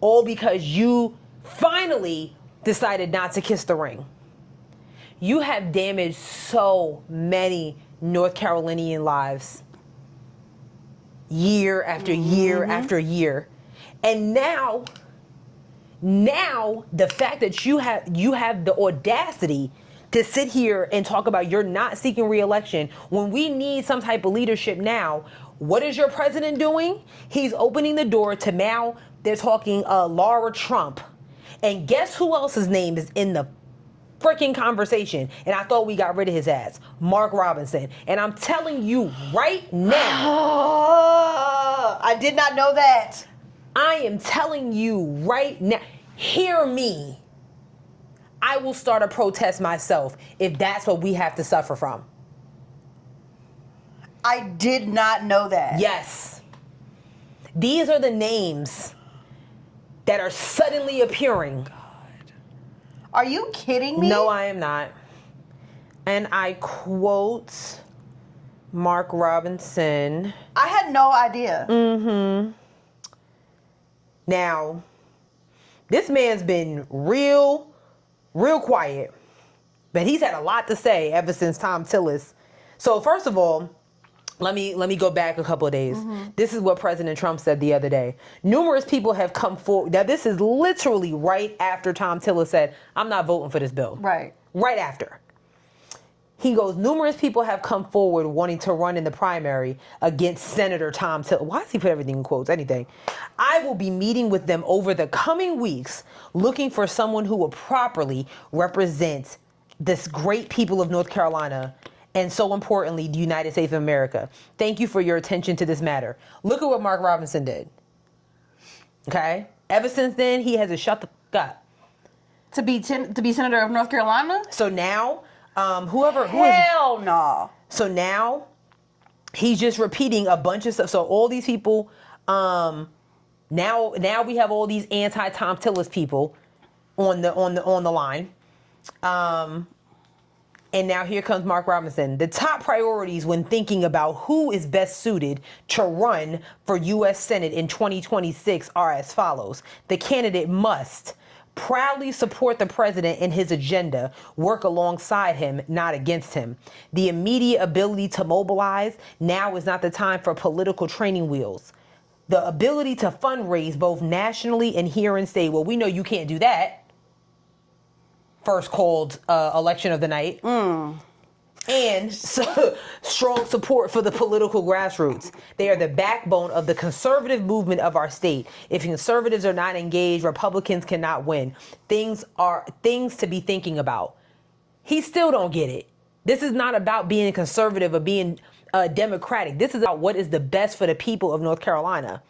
All because you finally decided not to kiss the ring. You have damaged so many North Carolinian lives. Year after year after year. And now the fact that you have the audacity to sit here and talk about you're not seeking re-election when we need some type of leadership now. What is your president doing? He's opening the door to now they're talking Laura Trump. And guess who else's name is in the freaking conversation, and I thought we got rid of his ass. Mark Robinson. And I'm telling you right now. I did not know that. I am telling you right now. Hear me. I will start a protest myself if that's what we have to suffer from. I did not know that. Yes. These are the names that are suddenly appearing. God. Are you kidding me? No, I am not. And I quote Mark Robinson. I had no idea. Mm-hmm. Now, this man's been real quiet. But he's had a lot to say ever since Thom Tillis. So first of all, let me go back a couple of days. Mm-hmm. This is what President Trump said the other day. Numerous people have come forward. Now, this is literally right after Thom Tillis said, I'm not voting for this bill. Right. Right after. He goes, numerous people have come forward wanting to run in the primary against Senator Thom Tillis. Why does he put everything in quotes? Anything. I will be meeting with them over the coming weeks, looking for someone who will properly represent this great people of North Carolina and, so importantly, the United States of America. Thank you for your attention to this matter. Look at what Mark Robinson did. Okay? Ever since then, he has shut the fuck up. To be Senator of North Carolina? So now, Hell no. So now, he's just repeating a bunch of stuff. So all these people, now we have all these anti-Thom Tillis people on the line. And now here comes Mark Robinson. The top priorities when thinking about who is best suited to run for U.S. Senate in 2026 are as follows. The candidate must proudly support the president in his agenda, work alongside him, not against him. The immediate ability to mobilize, now is not the time for political training wheels. The ability to fundraise both nationally and here in state. Well, we know you can't do that. First called election of the night. And strong support for the political grassroots. They are the backbone of the conservative movement of our state. If conservatives are not engaged, Republicans cannot win. Things to be thinking about. He still don't get it. This is not about being conservative or being democratic. This is about what is the best for the people of North Carolina.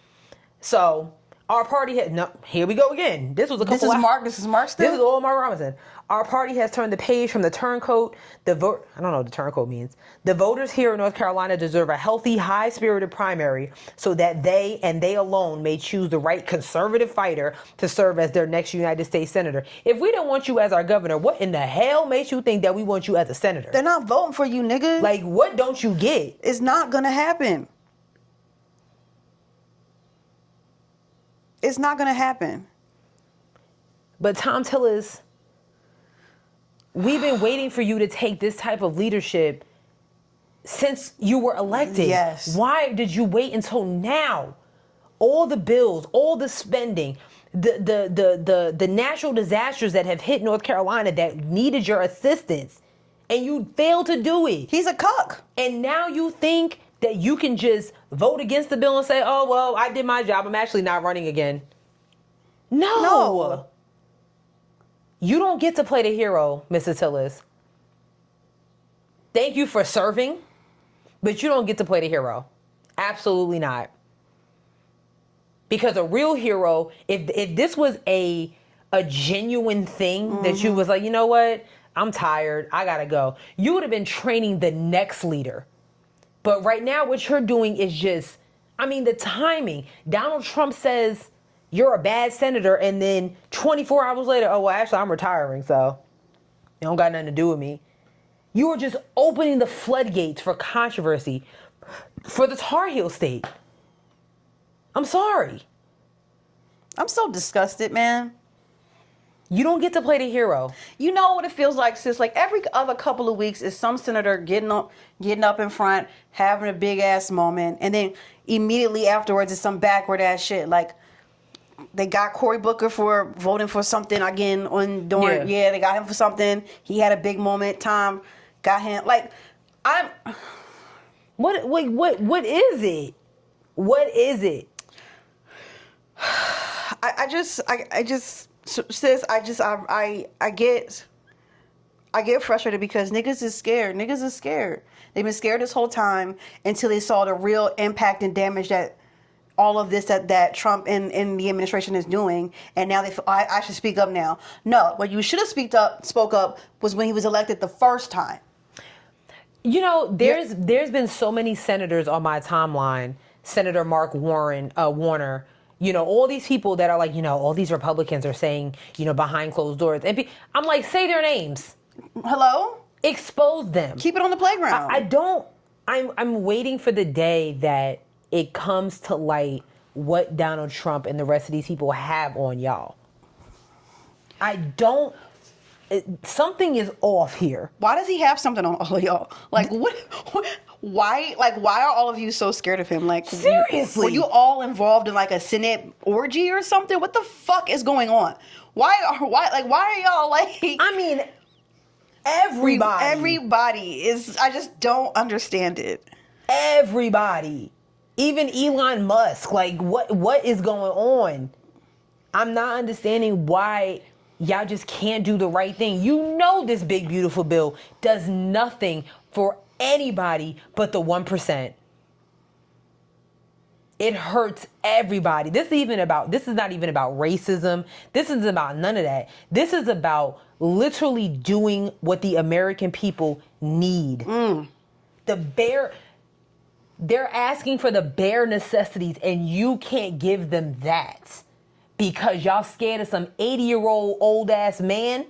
So our party here we go again. This was a couple. This is Mark still? This is all Mark Robinson. Our party has turned the page from the turncoat. I don't know what the turncoat means. The voters here in North Carolina deserve a healthy, high-spirited primary so that they and they alone may choose the right conservative fighter to serve as their next United States Senator. If we don't want you as our governor, what in the hell makes you think that we want you as a senator? They're not voting for you, nigga. Like, what don't you get? It's not gonna happen. It's not gonna happen. But Thom Tillis, we've been waiting for you to take this type of leadership since you were elected. Yes. Why did you wait until now? All the bills, all the spending, the natural disasters that have hit North Carolina that needed your assistance, and you failed to do it. He's a cuck. And now you think that you can just vote against the bill and say, oh, well, I did my job. I'm actually not running again. No. You don't get to play the hero, Mrs. Tillis. Thank you for serving, but you don't get to play the hero. Absolutely not. Because a real hero, if this was a genuine thing that you was like, you know what? I'm tired. I gotta go. You would have been training the next leader. But right now, what you're doing is just, the timing. Donald Trump says you're a bad senator, and then 24 hours later, oh, well, actually, I'm retiring, so it don't got nothing to do with me. You are just opening the floodgates for controversy for the Tar Heel state. I'm sorry. I'm so disgusted, man. You don't get to play the hero. You know what it feels like, sis? Like every other couple of weeks is some senator getting up in front, having a big ass moment, and then immediately afterwards is some backward ass shit. Like they got Cory Booker for voting for something again they got him for something. He had a big moment. Tom got him. Like what is it? What is it? I just sis, I get I get frustrated because niggas is scared. Niggas is scared. They've been scared this whole time until they saw the real impact and damage that all of this that Trump and the administration is doing, and now they feel, I should speak up now. No, what you should have spoke up was when he was elected the first time. You know, there's been so many senators on my timeline. Senator Mark Warner. You know, all these people that are like, you know, all these Republicans are saying, you know, behind closed doors. And I'm like, say their names. Hello? Expose them. Keep it on the playground. I'm waiting for the day that it comes to light what Donald Trump and the rest of these people have on y'all. Something is off here. Why does he have something on all of y'all? Like, why are all of you so scared of him? Like, seriously, were you all involved in like a Senate orgy or something? What the fuck is going on? Why are y'all like? I mean, everybody is. I just don't understand it. Everybody, even Elon Musk. Like, what is going on? I'm not understanding why y'all just can't do the right thing. You know, this big beautiful bill does nothing for anybody but the 1%. It hurts everybody. This is not even about racism. This isn't about none of that. This is about literally doing what the American people need. They're asking for the bare necessities, and you can't give them that because y'all scared of some 80-year-old old ass man.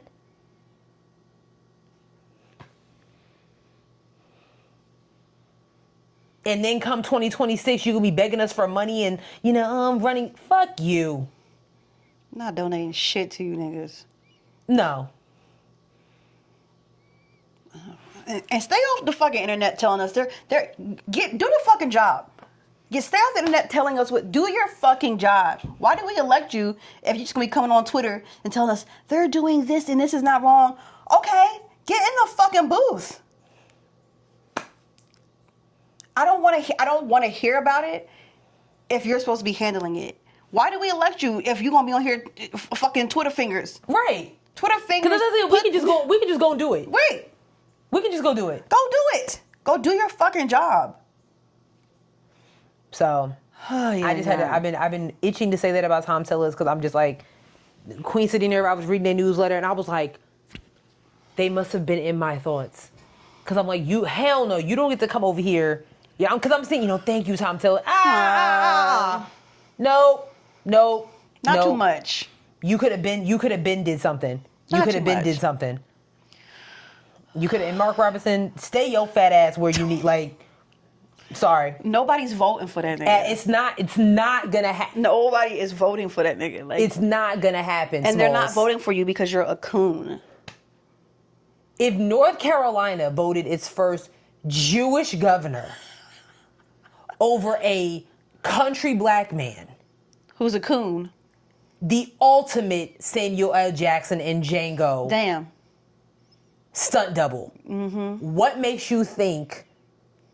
And then come 2026, you're going to be begging us for money and, you know, I'm running. Fuck you. I'm not donating shit to you niggas. No. And stay off the fucking internet telling us do the fucking job. Stay off the internet telling us do your fucking job. Why did we elect you if you're just going to be coming on Twitter and telling us they're doing this and this is not wrong? Okay, get in the fucking booth. I don't want to hear about it if you're supposed to be handling it. Why did we elect you if you're gonna be on here fucking Twitter fingers? Right. Twitter fingers. Because we can just go and do it. Wait. We can just go do it. Go do it. Go do your fucking job. So I've been itching to say that about Thom Tillis because I'm just like Queen sitting there. I was reading their newsletter and I was like, they must have been in my thoughts because I'm like, hell no, you don't get to come over here. Yeah, because I'm saying, you know, thank you, Thom Tillis. No. Not too much. You could have been did something. Did something. You could have, and Mark Robinson, stay your fat ass where you need, like, sorry. Nobody's voting for that nigga. It's not gonna happen. Nobody is voting for that nigga. Like, it's not gonna happen, and Smalls. They're not voting for you because you're a coon. If North Carolina voted its first Jewish governor over a country black man who's a coon, the ultimate Samuel L. Jackson and Django damn stunt double. What makes you think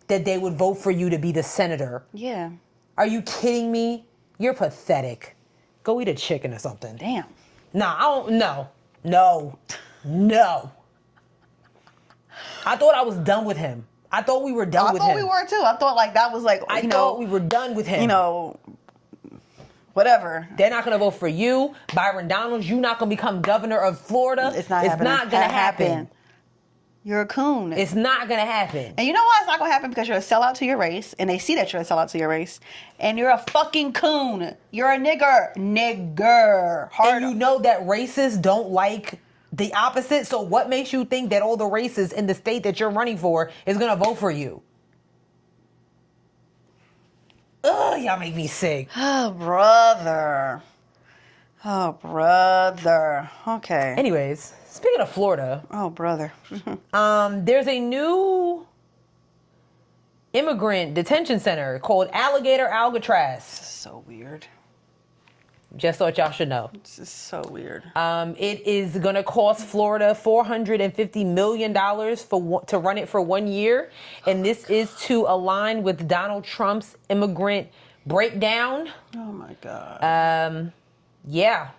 that they would vote for you to be the senator? Yeah. Are you kidding me? You're pathetic. Go eat a chicken or something. Damn. Nah, I don't. No. I thought I was done with him. I thought we were done with him. I thought we were too. I thought like that was like, I thought we were done with him. You know, whatever. They're not going to vote for you. Byron Donalds, you're not going to become governor of Florida. It's not going to happen. You're a coon. It's not going to happen. And you know why it's not going to happen? Because you're a sellout to your race, and they see that you're a sellout to your race, and you're a fucking coon. You're a nigger. And you know that racists don't like the opposite, so what makes you think that all the racists in the state that you're running for is going to vote for you? Ugh, y'all make me sick. Oh, brother. Okay. Anyways, speaking of Florida. Oh, brother. There's a new immigrant detention center called Alligator Alcatraz. So weird. Just thought y'all should know. This is so weird. It is going to cost Florida $450 million to run it for 1 year. And this is to align with Donald Trump's immigrant breakdown. Oh, my God. Yeah.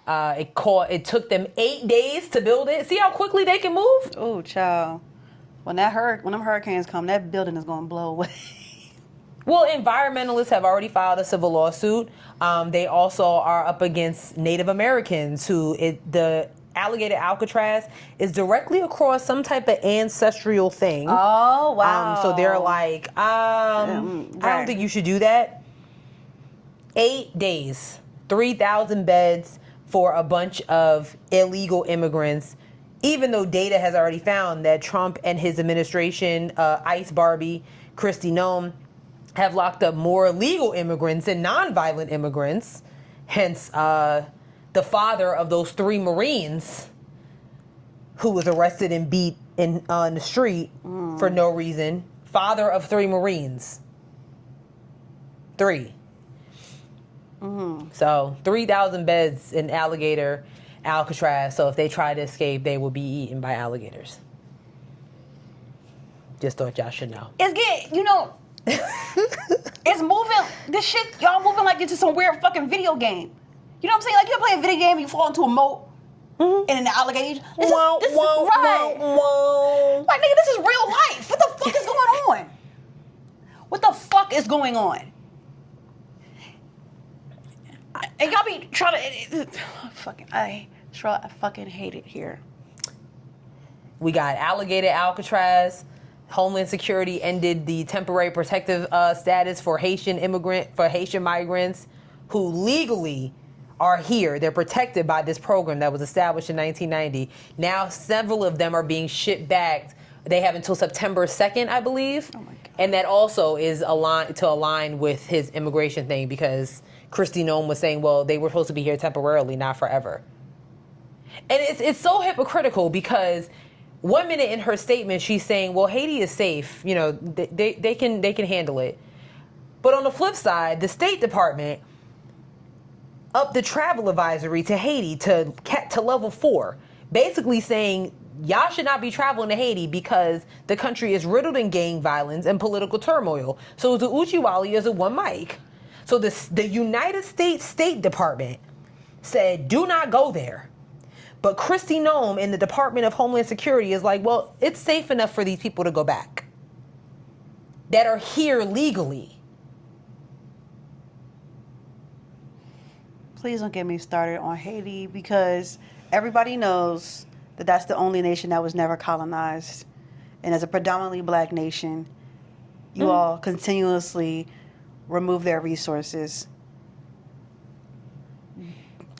It took them 8 days to build it. See how quickly they can move? Oh, child. When them hurricanes come, that building is going to blow away. Well, environmentalists have already filed a civil lawsuit. They also are up against Native Americans the Alligator Alcatraz is directly across some type of ancestral thing. Oh, wow. So they're like, I don't think you should do that. 8 days, 3,000 beds for a bunch of illegal immigrants, even though data has already found that Trump and his administration, Ice Barbie, Kristi Noem, have locked up more legal immigrants than nonviolent immigrants. Hence, the father of those 3 Marines who was arrested and beat on the street for no reason. Father of 3 Marines. 3. So 3,000 beds in Alligator Alcatraz. So if they try to escape, they will be eaten by alligators. Just thought y'all should know. It's getting, it's moving. This shit, y'all moving like into some weird fucking video game. You know what I'm saying? Like you play a video game and you fall into a moat and an alligator. This is right. Like nigga, this is real life. What the fuck is going on? What the fuck is going on? And y'all be trying to I fucking hate it here. We got Alligator Alcatraz. Homeland Security ended the temporary protective status for Haitian migrants who legally are here. They're protected by this program that was established in 1990. Now several of them are being shipped back. They have until September 2nd, I believe. Oh my God. And that also is aligned with his immigration thing because Kristi Noem was saying, well, they were supposed to be here temporarily, not forever. And it's so hypocritical because 1 minute in her statement, she's saying, well, Haiti is safe. They can handle it. But on the flip side, the State Department upped the travel advisory to Haiti to level 4, basically saying y'all should not be traveling to Haiti because the country is riddled in gang violence and political turmoil. So it's a Uchiwali as a one mic. So the United States State Department said, do not go there. But Kristi Noem in the Department of Homeland Security is like, well, it's safe enough for these people to go back that are here legally. Please don't get me started on Haiti because everybody knows that that's the only nation that was never colonized. And as a predominantly black nation, you all continuously remove their resources.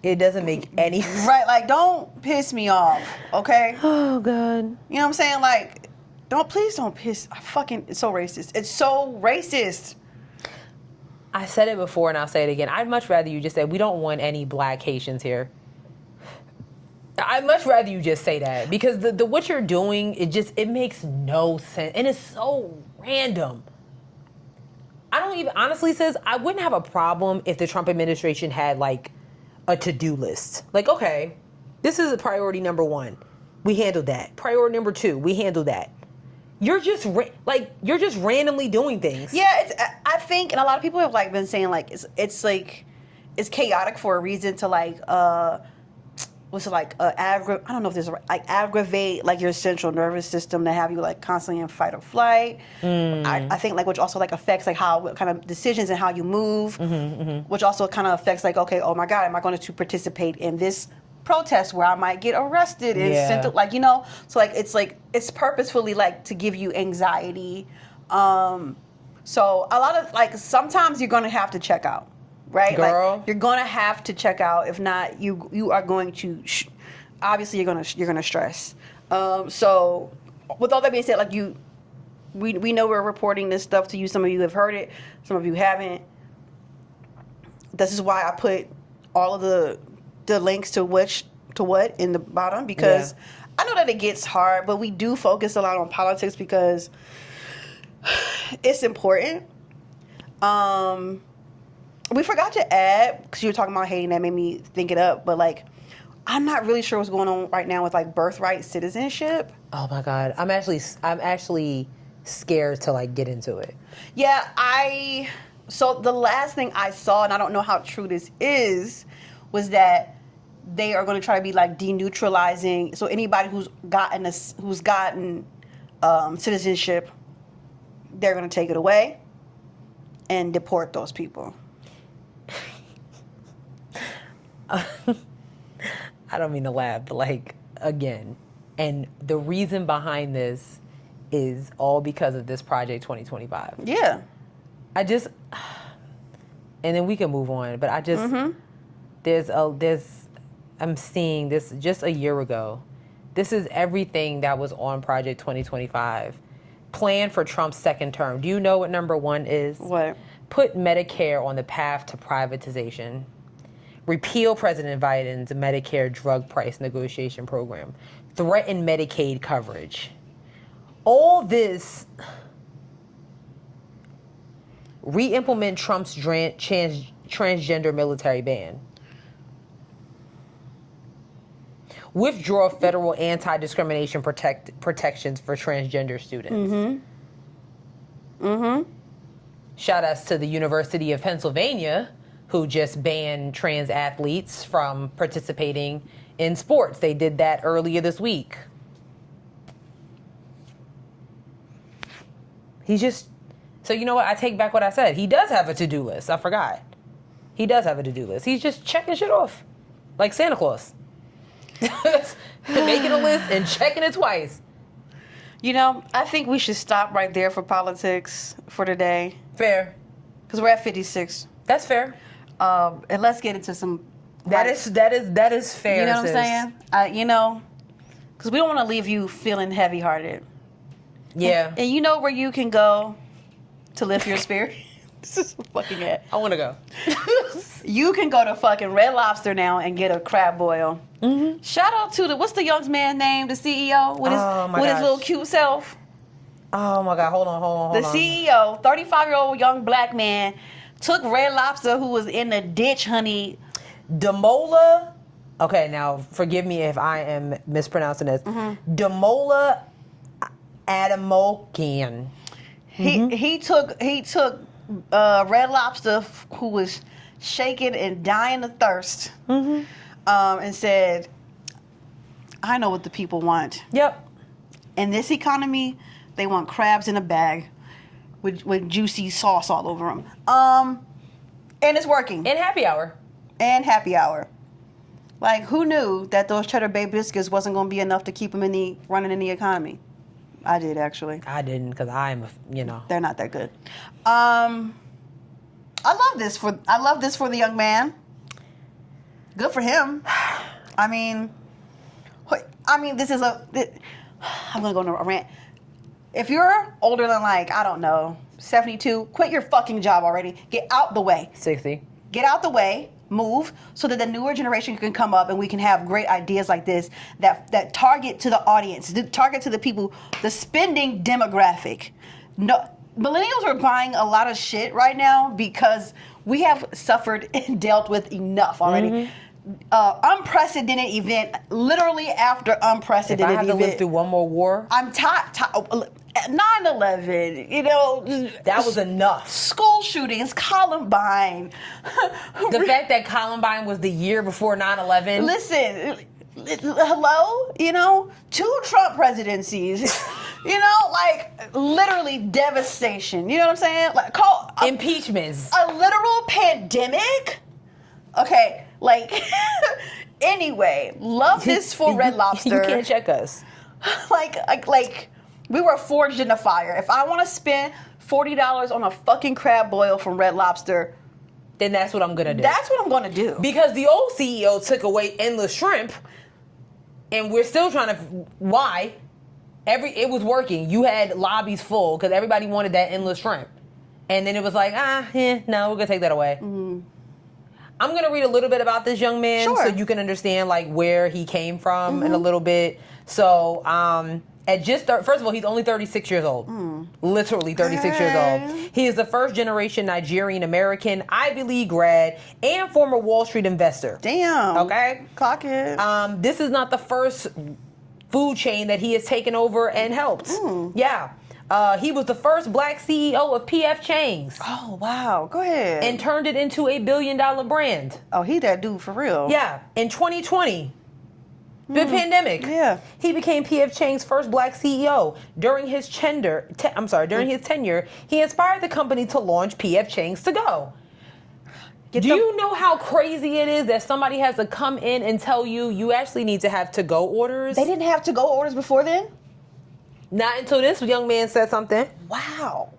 It doesn't make any sense. Right, like, don't piss me off, okay? Oh, God. You know what I'm saying? Like, please don't piss. It's so racist. It's so racist. I said it before and I'll say it again. I'd much rather you just say, we don't want any black Haitians here. I'd much rather you just say that because the what you're doing, it makes no sense. And it's so random. I don't even, honestly, sis, I wouldn't have a problem if the Trump administration had, like, a to-do list. Like, okay, this is priority number 1. We handled that. Priority number 2, we handled that. You're just randomly doing things. Yeah, I think, and a lot of people have like been saying like it's chaotic for a reason to like I don't know if there's aggravate like your central nervous system to have you like constantly in fight or flight. I think like which also like affects like what kind of decisions and how you move, which also kind of affects like, okay, oh my God, am I going to participate in this protest where I might get arrested and sent to, so it's purposefully like to give you anxiety. So a lot of like sometimes you're going to have to check out. Right, girl. Like you're gonna have to check out. If not, you are going to. Obviously, you're gonna stress. So, with all that being said, like we know we're reporting this stuff to you. Some of you have heard it. Some of you haven't. This is why I put all of the links to what in the bottom because I know that it gets hard, but we do focus a lot on politics because it's important. We forgot to add, because you were talking about Haiti, and that made me think it up, but like, I'm not really sure what's going on right now with like birthright citizenship. Oh my God. I'm actually scared to like get into it. Yeah, so the last thing I saw, and I don't know how true this is, was that they are going to try to be like denutralizing. So anybody who's gotten citizenship, they're going to take it away and deport those people. I don't mean to laugh, but like, again, and the reason behind this is all because of this Project 2025. Yeah. And then we can move on, but I just, I'm seeing this just a year ago. This is everything that was on Project 2025. Plan for Trump's second term. Do you know what number 1 is? What? Put Medicare on the path to privatization. Repeal President Biden's Medicare drug price negotiation program. Threaten Medicaid coverage. All this. Re-implement Trump's transgender military ban. Withdraw federal anti-discrimination protections for transgender students. Shout outs to the University of Pennsylvania, who just banned trans athletes from participating in sports. They did that earlier this week. So you know what? I take back what I said. He does have a to-do list. I forgot. He does have a to-do list. He's just checking shit off. Like Santa Claus. Making a list and checking it twice. You know, I think we should stop right there for politics for today. Fair. Because we're at 56. That's fair. And let's get into some... That is fair. You know what I'm saying? Because we don't want to leave you feeling heavy-hearted. Yeah. And you know where you can go to lift your spirit? This is fucking it. I want to go. You can go to fucking Red Lobster now and get a crab boil. Mm-hmm. Shout out to what's the young man's name? The CEO with his little cute self. Oh my God! Hold on. The CEO, 35-year-old young black man, took Red Lobster, who was in the ditch, honey. Demola. Okay, now forgive me if I am mispronouncing this. Mm-hmm. Demola Adamokian. He took Red Lobster, who was shaking and dying of thirst, and said, "I know what the people want. Yep. In this economy, they want crabs in a bag with juicy sauce all over them. And it's working. And happy hour. Like, who knew that those Cheddar Bay biscuits wasn't going to be enough to keep them running in the economy? I did, actually. I didn't, because I'm, They're not that good. I love this for the young man. Good for him. I mean, I'm going to go on a rant. If you're older than, like, I don't know, 72, quit your fucking job already. Get out the way. 60. Get out the way. Move so that the newer generation can come up and we can have great ideas like this that target to the audience, target to the people, the spending demographic. No, millennials are buying a lot of shit right now because we have suffered and dealt with enough already. Mm-hmm. Unprecedented event, literally after unprecedented event. If I have to live through one more war, I'm tired. 9/11, that was enough. School shootings, Columbine. The fact that Columbine was the year before 9/11. Listen, hello, 2 Trump presidencies, like literally devastation. You know what I'm saying? Like impeachments, a literal pandemic. Okay, like anyway, love this for Red Lobster. You can't check us. Like. We were forged in the fire. If I want to spend $40 on a fucking crab boil from Red Lobster, then that's what I'm going to do. That's what I'm going to do. Because the old CEO took away endless shrimp, and we're still trying to... Why? It was working. You had lobbies full because everybody wanted that endless shrimp. And then it was like, no, we're going to take that away. Mm-hmm. I'm going to read a little bit about this young man so you can understand like where he came from in a little bit. So... first of all, he's only 36 years old. Literally 36 years old. He is the first generation Nigerian American, Ivy League grad, and former Wall Street investor. Damn. Okay? Clock it. This is not the first food chain that he has taken over and helped. Yeah. He was the first black CEO of PF Chang's. Oh, wow. Go ahead. And turned it into a $1 billion brand. Oh, he that dude for real. Yeah. In 2020, the pandemic. Yeah. He became PF Chang's first black CEO. During his tenure, he inspired the company to launch PF Chang's To Go. Do you know how crazy it is that somebody has to come in and tell you actually need to have to-go orders? They didn't have to-go orders before then? Not until this young man said something. Wow.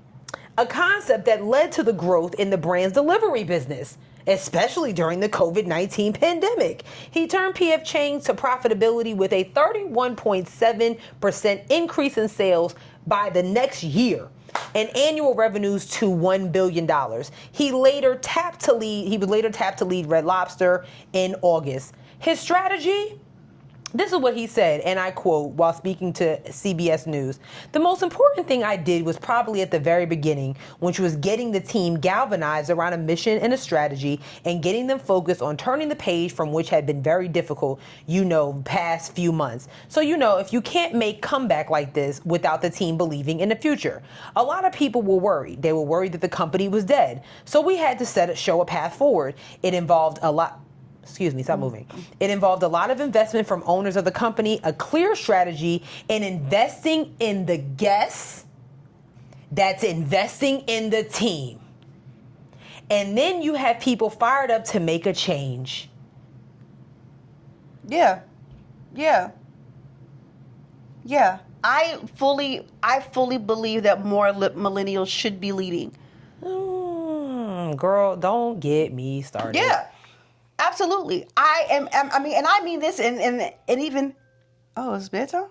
A concept that led to the growth in the brand's delivery business, especially during the COVID-19 pandemic. He turned PF Chang's to profitability with a 31.7% increase in sales by the next year and annual revenues to $1 billion. He was later tapped to lead Red Lobster in August. His strategy? This is what he said, and I quote while speaking to CBS News. The most important thing I did was probably at the very beginning, which was getting the team galvanized around a mission and a strategy and getting them focused on turning the page from which had been very difficult, past few months. So, if you can't make comeback like this without the team believing in the future. A lot of people were worried. They were worried that the company was dead. So we had to show a path forward. It involved a lot. Excuse me, stop moving. It involved a lot of investment from owners of the company, a clear strategy, and investing in the guests that's investing in the team. And then you have people fired up to make a change. Yeah. I fully believe that more millennials should be leading. Girl, don't get me started. Yeah. Absolutely. I mean this and even, it's bedtime?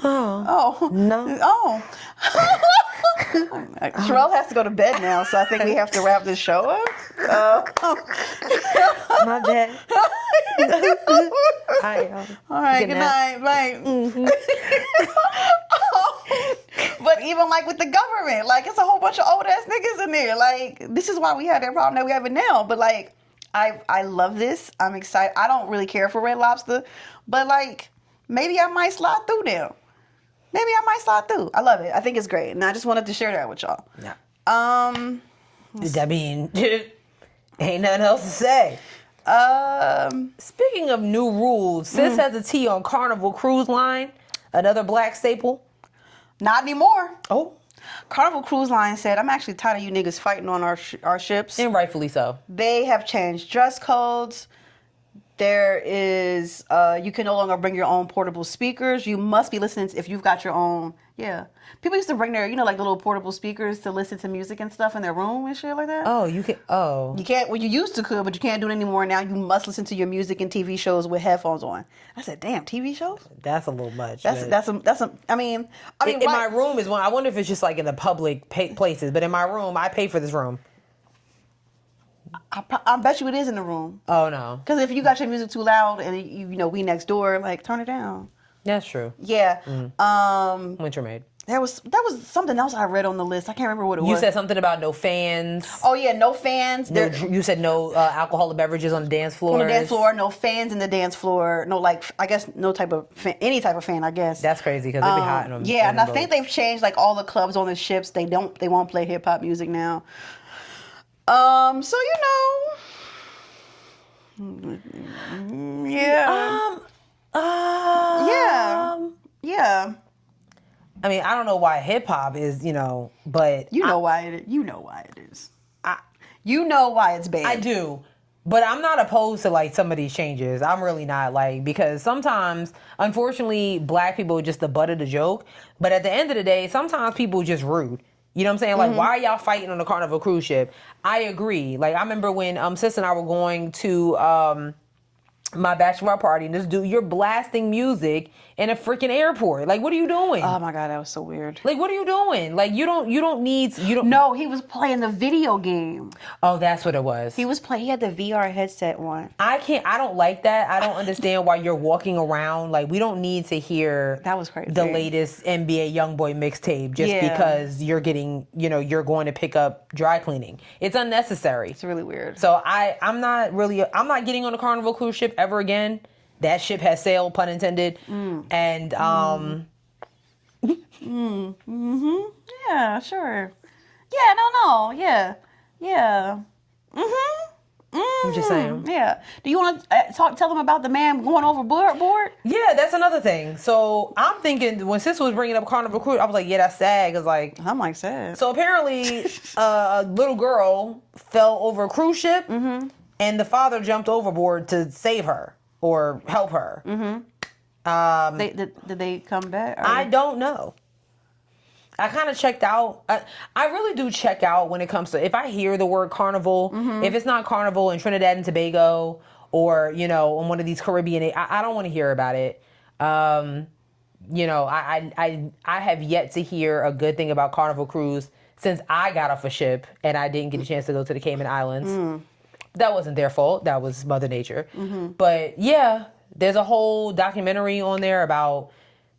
No. Sherelle has to go to bed now, so I think we have to wrap this show up. My bad. All right, good night. Bye. Mm-hmm. But even like with the government, like it's a whole bunch of old ass niggas in there. Like this is why we have that problem that we have it now. But like, I love this. I'm excited. I don't really care for Red Lobster, but like maybe I might slide through them. I love it. I think it's great, and I just wanted to share that with y'all. Yeah. I mean, ain't nothing else to say. Speaking of new rules, Sis has a tea on Carnival Cruise Line, another black staple. Not anymore. Oh. Carnival Cruise Line said, I'm actually tired of you niggas fighting on our ships. And rightfully so. They have changed dress codes. There is, you can no longer bring your own portable speakers. You must be listening if you've got your own. Yeah. People used to bring their, like little portable speakers to listen to music and stuff in their room and shit like that. Oh, you can. Oh. You can't. Well, you used to could, but you can't do it anymore. Now you must listen to your music and TV shows with headphones on. I said, damn, TV shows? That's a little much. That's I mean, in my room is one. I wonder if it's just like in the public places, but in my room, I pay for this room. I bet you it is in the room. Oh, no. Because if you got your music too loud and we next door, like turn it down. That's true. Yeah. Winter Maid. That was something else I read on the list. I can't remember what it was. You said something about no fans. Oh yeah, no fans. You said no alcoholic beverages on the dance floor. On the dance floor, no fans in the dance floor. No, I guess no type of fan, any type of fan. I guess that's crazy because it'd be hot in them. Yeah, and I think they've changed like all the clubs on the ships. They won't play hip hop music now. So yeah. Yeah. I mean, I don't know why hip hop is, but you know why it is. You know why it is. You know why it's bad. I do. But I'm not opposed to like some of these changes. I'm really not, because sometimes, unfortunately, black people are just the butt of the joke. But at the end of the day, sometimes people are just rude. You know what I'm saying? Like, why are y'all fighting on the Carnival cruise ship? I agree. Like, I remember when Sis and I were going to my bachelor party, and this dude, you're blasting music in a freaking airport. Like, what are you doing? Oh my God, that was so weird. Like, what are you doing? Like, you don't need. No, he was playing the video game. Oh, that's what it was. He had the VR headset on. I don't like that. I don't understand why you're walking around. Like, we don't need to hear that was crazy. The latest NBA YoungBoy mixtape just because you're getting, you're going to pick up dry cleaning. It's unnecessary. It's really weird. So I'm not getting on a Carnival cruise ship ever again. That ship has sailed, pun intended. And Yeah, sure. Yeah, no. Yeah. I'm just saying. Yeah. Do you want to tell them about the man going overboard? Yeah, that's another thing. So I'm thinking when Sis was bringing up Carnival Cruise, I was like, yeah, that's sad. Cause like, I'm like sad. so apparently a little girl fell over a cruise ship and the father jumped overboard to save her or help her. Did they come back? Or? I don't know. I kind of checked out. I really do check out when it comes to, if I hear the word carnival, if it's not carnival in Trinidad and Tobago or, you know, on one of these Caribbean, I don't want to hear about it. You know, I have yet to hear a good thing about Carnival Cruise since I got off a ship and I didn't get a chance to go to the Cayman Islands. That wasn't their fault. That was Mother Nature. But yeah, there's a whole documentary on there about,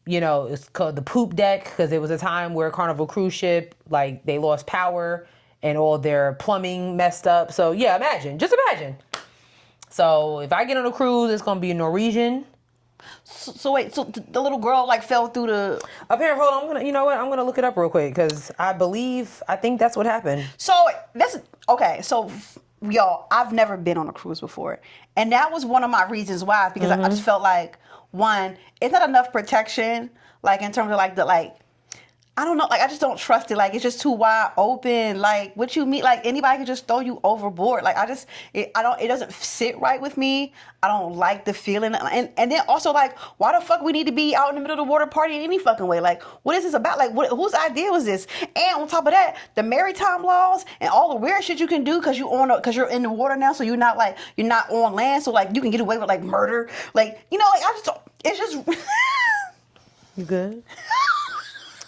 you know, it's called the poop deck because it was a time where Carnival cruise ship, like they lost power and all their plumbing messed up. So yeah, just imagine. So if I get on a cruise, it's going to be a Norwegian. So wait, so the little girl like fell through the... Apparently, hold on, I'm going to look it up real quick because I think that's what happened. So so y'all, I've never been on a cruise before. And that was one of my reasons why, because I just felt like, one, it's not enough protection, like in terms of like I don't know, like I just don't trust it. Like it's just too wide open. Like what you mean, like anybody can just throw you overboard. Like it doesn't sit right with me. I don't like the feeling. And then also like, why the fuck we need to be out in the middle of the water partying any fucking way? Like what is this about? Like whose idea was this? And on top of that, the maritime laws and all the weird shit you can do because you're in the water now, so you're not on land, so like you can get away with like murder. Like, you know, like I just don't, it's just You good?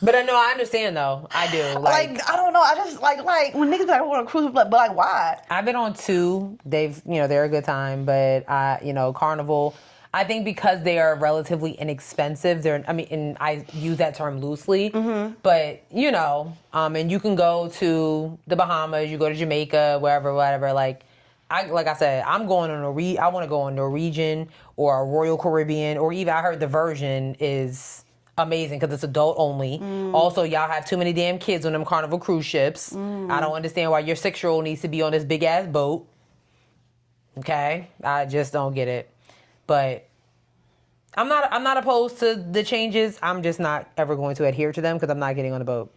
But I know, I understand though. I do. Like I don't know. I just like when niggas like on a cruise, but like why? I've been on two. They're a good time, but Carnival. I think because they are relatively inexpensive. And I use that term loosely, but and you can go to the Bahamas, you go to Jamaica, wherever, whatever. Like I said, I'm going on I want to go on Norwegian or a Royal Caribbean, or even I heard the version is amazing because it's adult only. Also, y'all have too many damn kids on them Carnival cruise ships. I don't understand why your 6-year-old needs to be on this big ass boat. Okay, I just don't get it. But I'm not opposed to the changes. I'm just not ever going to adhere to them because I'm not getting on a boat.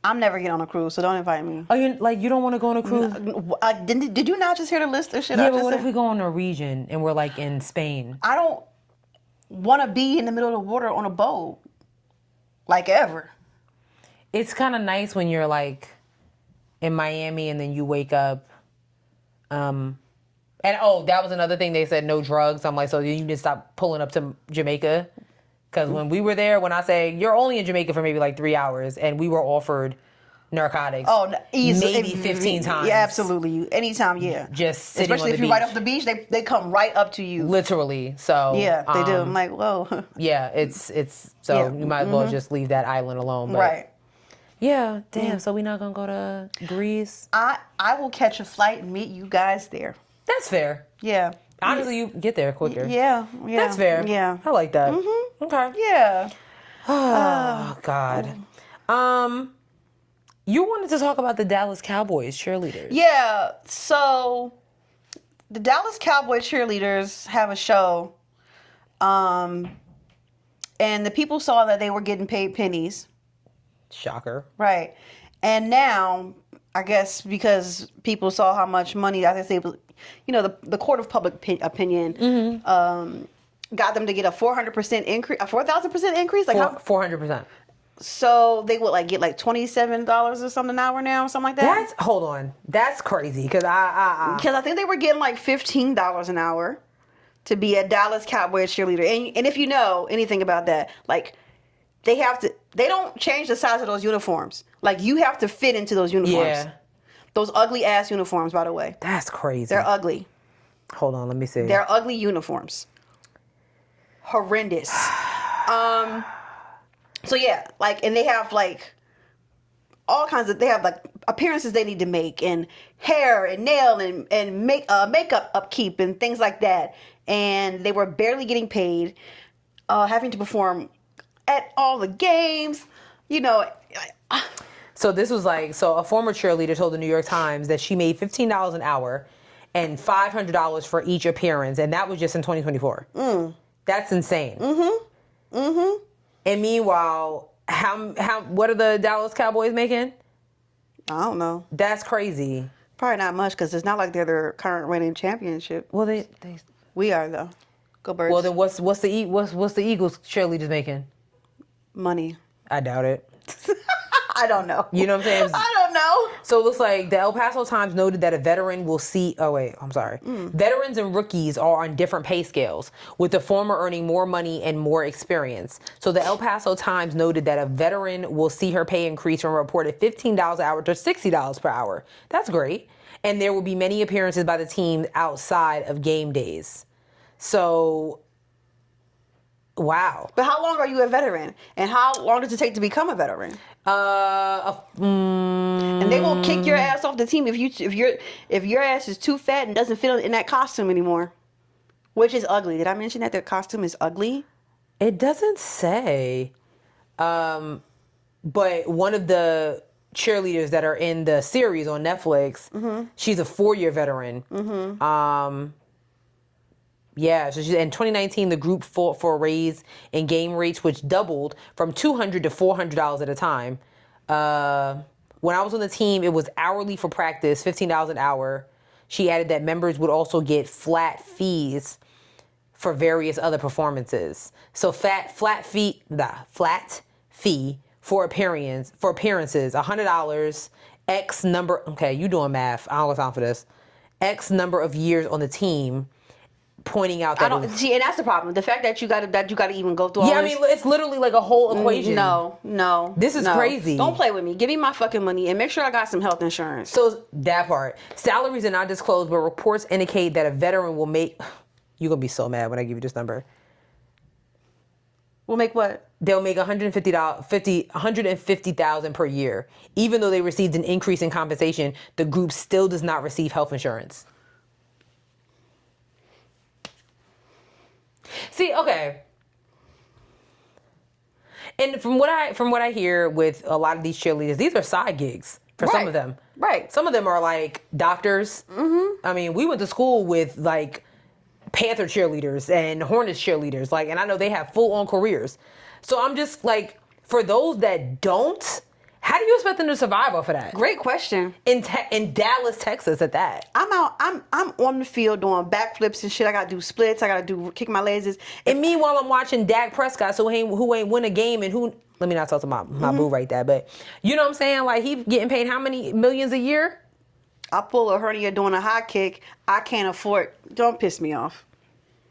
I'm never getting on a cruise, so don't invite me. Oh, you don't want to go on a cruise? Did you not just hear the list of shit? Yeah, but what if we go on Norwegian and we're like in Spain? I don't want to be in the middle of the water on a boat, like ever. It's kind of nice when you're like in Miami and then you wake up. And that was another thing they said, no drugs. I'm like, so you need to stop pulling up to Jamaica. Because when we were there, when I say you're only in Jamaica for maybe like 3 hours, and we were offered narcotics. Oh, easily, maybe 15 times. Yeah, absolutely. Anytime, yeah. Just sitting especially on if the you're right beach. off the beach, they come right up to you. Literally. So yeah, they do. I'm like, whoa. Yeah, it's so Yeah. you might as well just leave that island alone. But Right. Yeah, damn. So we're not gonna go to Greece. I will catch a flight and meet you guys there. That's fair. Yeah. Honestly, you get there quicker. Yeah. That's fair. Yeah. I like that. Okay. Yeah. Oh God. You wanted to talk about the Dallas Cowboys cheerleaders. Yeah. So the Dallas Cowboy cheerleaders have a show. And the people saw that they were getting paid pennies. Shocker. Right. And now, I guess because people saw how much money, I guess they, the court of public opinion got them to get a 400% increase, a 4,000% increase. Like 400%. So they would get $27 or something an hour now, or something like that. Hold on. That's crazy because because I think they were getting $15 an hour to be a Dallas Cowboys cheerleader. And if you know anything about that, they don't change the size of those uniforms. Like you have to fit into those uniforms. Yeah. Those ugly ass uniforms, by the way. That's crazy. They're ugly. Hold on, let me see. They're ugly uniforms. Horrendous. So yeah, and they have all kinds of, they have appearances they need to make, and hair and nail and makeup upkeep and things like that. And they were barely getting paid, having to perform at all the games. You know. So this was like, a former cheerleader told the New York Times that she made $15 an hour and $500 for each appearance, and that was just in 2024. That's insane. And meanwhile, what are the Dallas Cowboys making? I don't know. That's crazy. Probably not much because it's not like they're their current reigning championship. Well, they we are though. Go Birds. Well, then what's the Eagles cheerleaders making? Money. I doubt it. I don't know. You know what I'm saying? I don't know. So it looks like the El Paso Times noted that a veteran will see... Oh, wait. I'm sorry. Veterans and rookies are on different pay scales, with the former earning more money and more experience. So the El Paso Times noted that a veteran will see her pay increase from a reported $15 an hour to $60 per hour. That's great. And there will be many appearances by the team outside of game days. So... Wow. But how long are you a veteran? And how long does it take to become a veteran? And they won't kick your ass off the team if your ass is too fat and doesn't fit in that costume anymore, which is ugly. Did I mention that their costume is ugly? It doesn't say. But one of the cheerleaders that are in the series on Netflix, she's a 4-year veteran. Yeah, so in 2019, the group fought for a raise in game rates, which doubled from $200 to $400 at a time. When I was on the team, it was hourly for practice, $15 an hour. She added that members would also get flat fees for various other performances. So flat fee for appearances, $100, X number. Okay, you doing math? I don't have time for this. X number of years on the team. Pointing out that and that's the problem. The fact that you got to even go through all this. Yeah, I mean, it's literally like a whole equation. No. This is crazy. Don't play with me. Give me my fucking money and make sure I got some health insurance. So that part. Salaries are not disclosed, but reports indicate that a veteran will make... You're going to be so mad when I give you this number. Will make what? They'll make $150,000 per year. Even though they received an increase in compensation, the group still does not receive health insurance. See, okay. And from what I hear with a lot of these cheerleaders, these are side gigs for some of them. Right. Some of them are like doctors. I mean, we went to school with like Panther cheerleaders and Hornets cheerleaders, like, and I know they have full-on careers. So I'm just like, for those that don't, how do you expect them to survive off of that? Great question. In Dallas, Texas, at that. I'm out. I'm on the field doing backflips and shit. I gotta do splits. I gotta kick my legs. And meanwhile, I'm watching Dak Prescott, who ain't win a game, and who. Let me not talk to my boo right there, but you know what I'm saying? Like, he getting paid how many millions a year? I pull a hernia doing a high kick. I can't afford. Don't piss me off.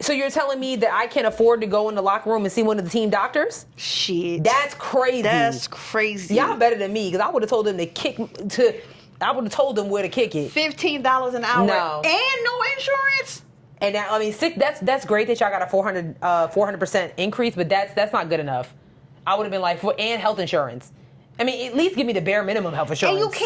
So you're telling me that I can't afford to go in the locker room and see one of the team doctors? Shit. That's crazy. That's crazy. Y'all better than me, because I would have told them I would have told them where to kick it. $15 an hour. No. And no insurance. And that, I mean, that's great that y'all got a 400% increase, but that's not good enough. I would have been like, and health insurance. I mean, at least give me the bare minimum health insurance. And you have.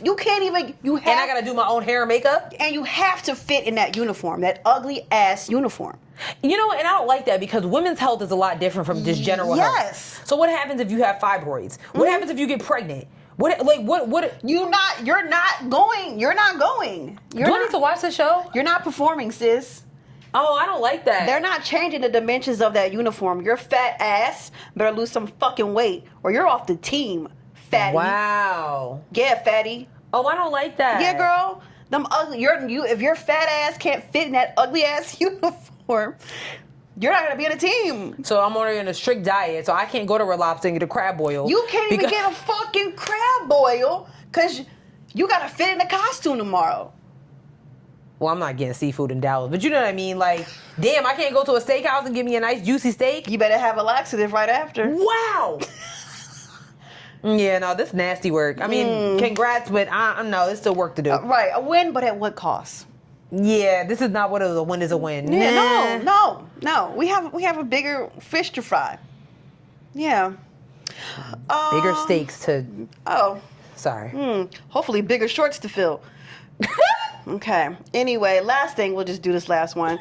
And I gotta do my own hair and makeup. And you have to fit in that uniform, that ugly ass uniform. You know, and I don't like that, because women's health is a lot different from just general health. Yes. So what happens if you have fibroids? What happens if you get pregnant? What? You're not going. Do I need to watch the show? You're not performing, sis. Oh, I don't like that. They're not changing the dimensions of that uniform. Your fat ass better lose some fucking weight, or you're off the team, fatty. Wow. Yeah, fatty. Oh, I don't like that. Yeah, girl. Them ugly. If your fat ass can't fit in that ugly ass uniform, you're not gonna be on a team. So I'm already on a strict diet, so I can't go to Red Lobster and get a crab boil. You can't even get a fucking crab boil because you gotta fit in the costume tomorrow. Well, I'm not getting seafood in Dallas, but you know what I mean? Like, damn, I can't go to a steakhouse and get me a nice juicy steak? You better have a laxative right after. Wow! Yeah, no, this nasty work. I mean, congrats, but no, there's still work to do. Right, a win, but at what cost? Yeah, this is not what a win is a win. Yeah, no. We have a bigger fish to fry. Yeah. Bigger steaks to... Oh. Sorry. Hopefully bigger shorts to fill. Okay. Anyway, last thing, we'll just do this last one.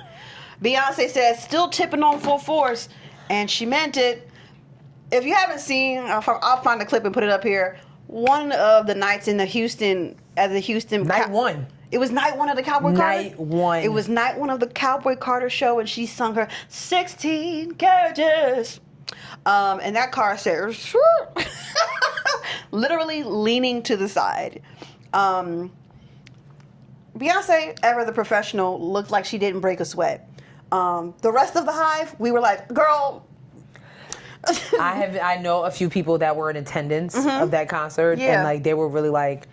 Beyonce says, still tipping on full force, and she meant it. if you haven't seen, I'll find the clip and put it up here. One of the nights in the Houston Night one. It was night one of the Cowboy Carter. Night one. It was night one of the Cowboy Carter show, and she sung her 16 Carriages. And that car said, literally leaning to the side. Beyonce, ever the professional, looked like she didn't break a sweat. The rest of the hive, we were like, girl. I know a few people that were in attendance of that concert, and like they were really like,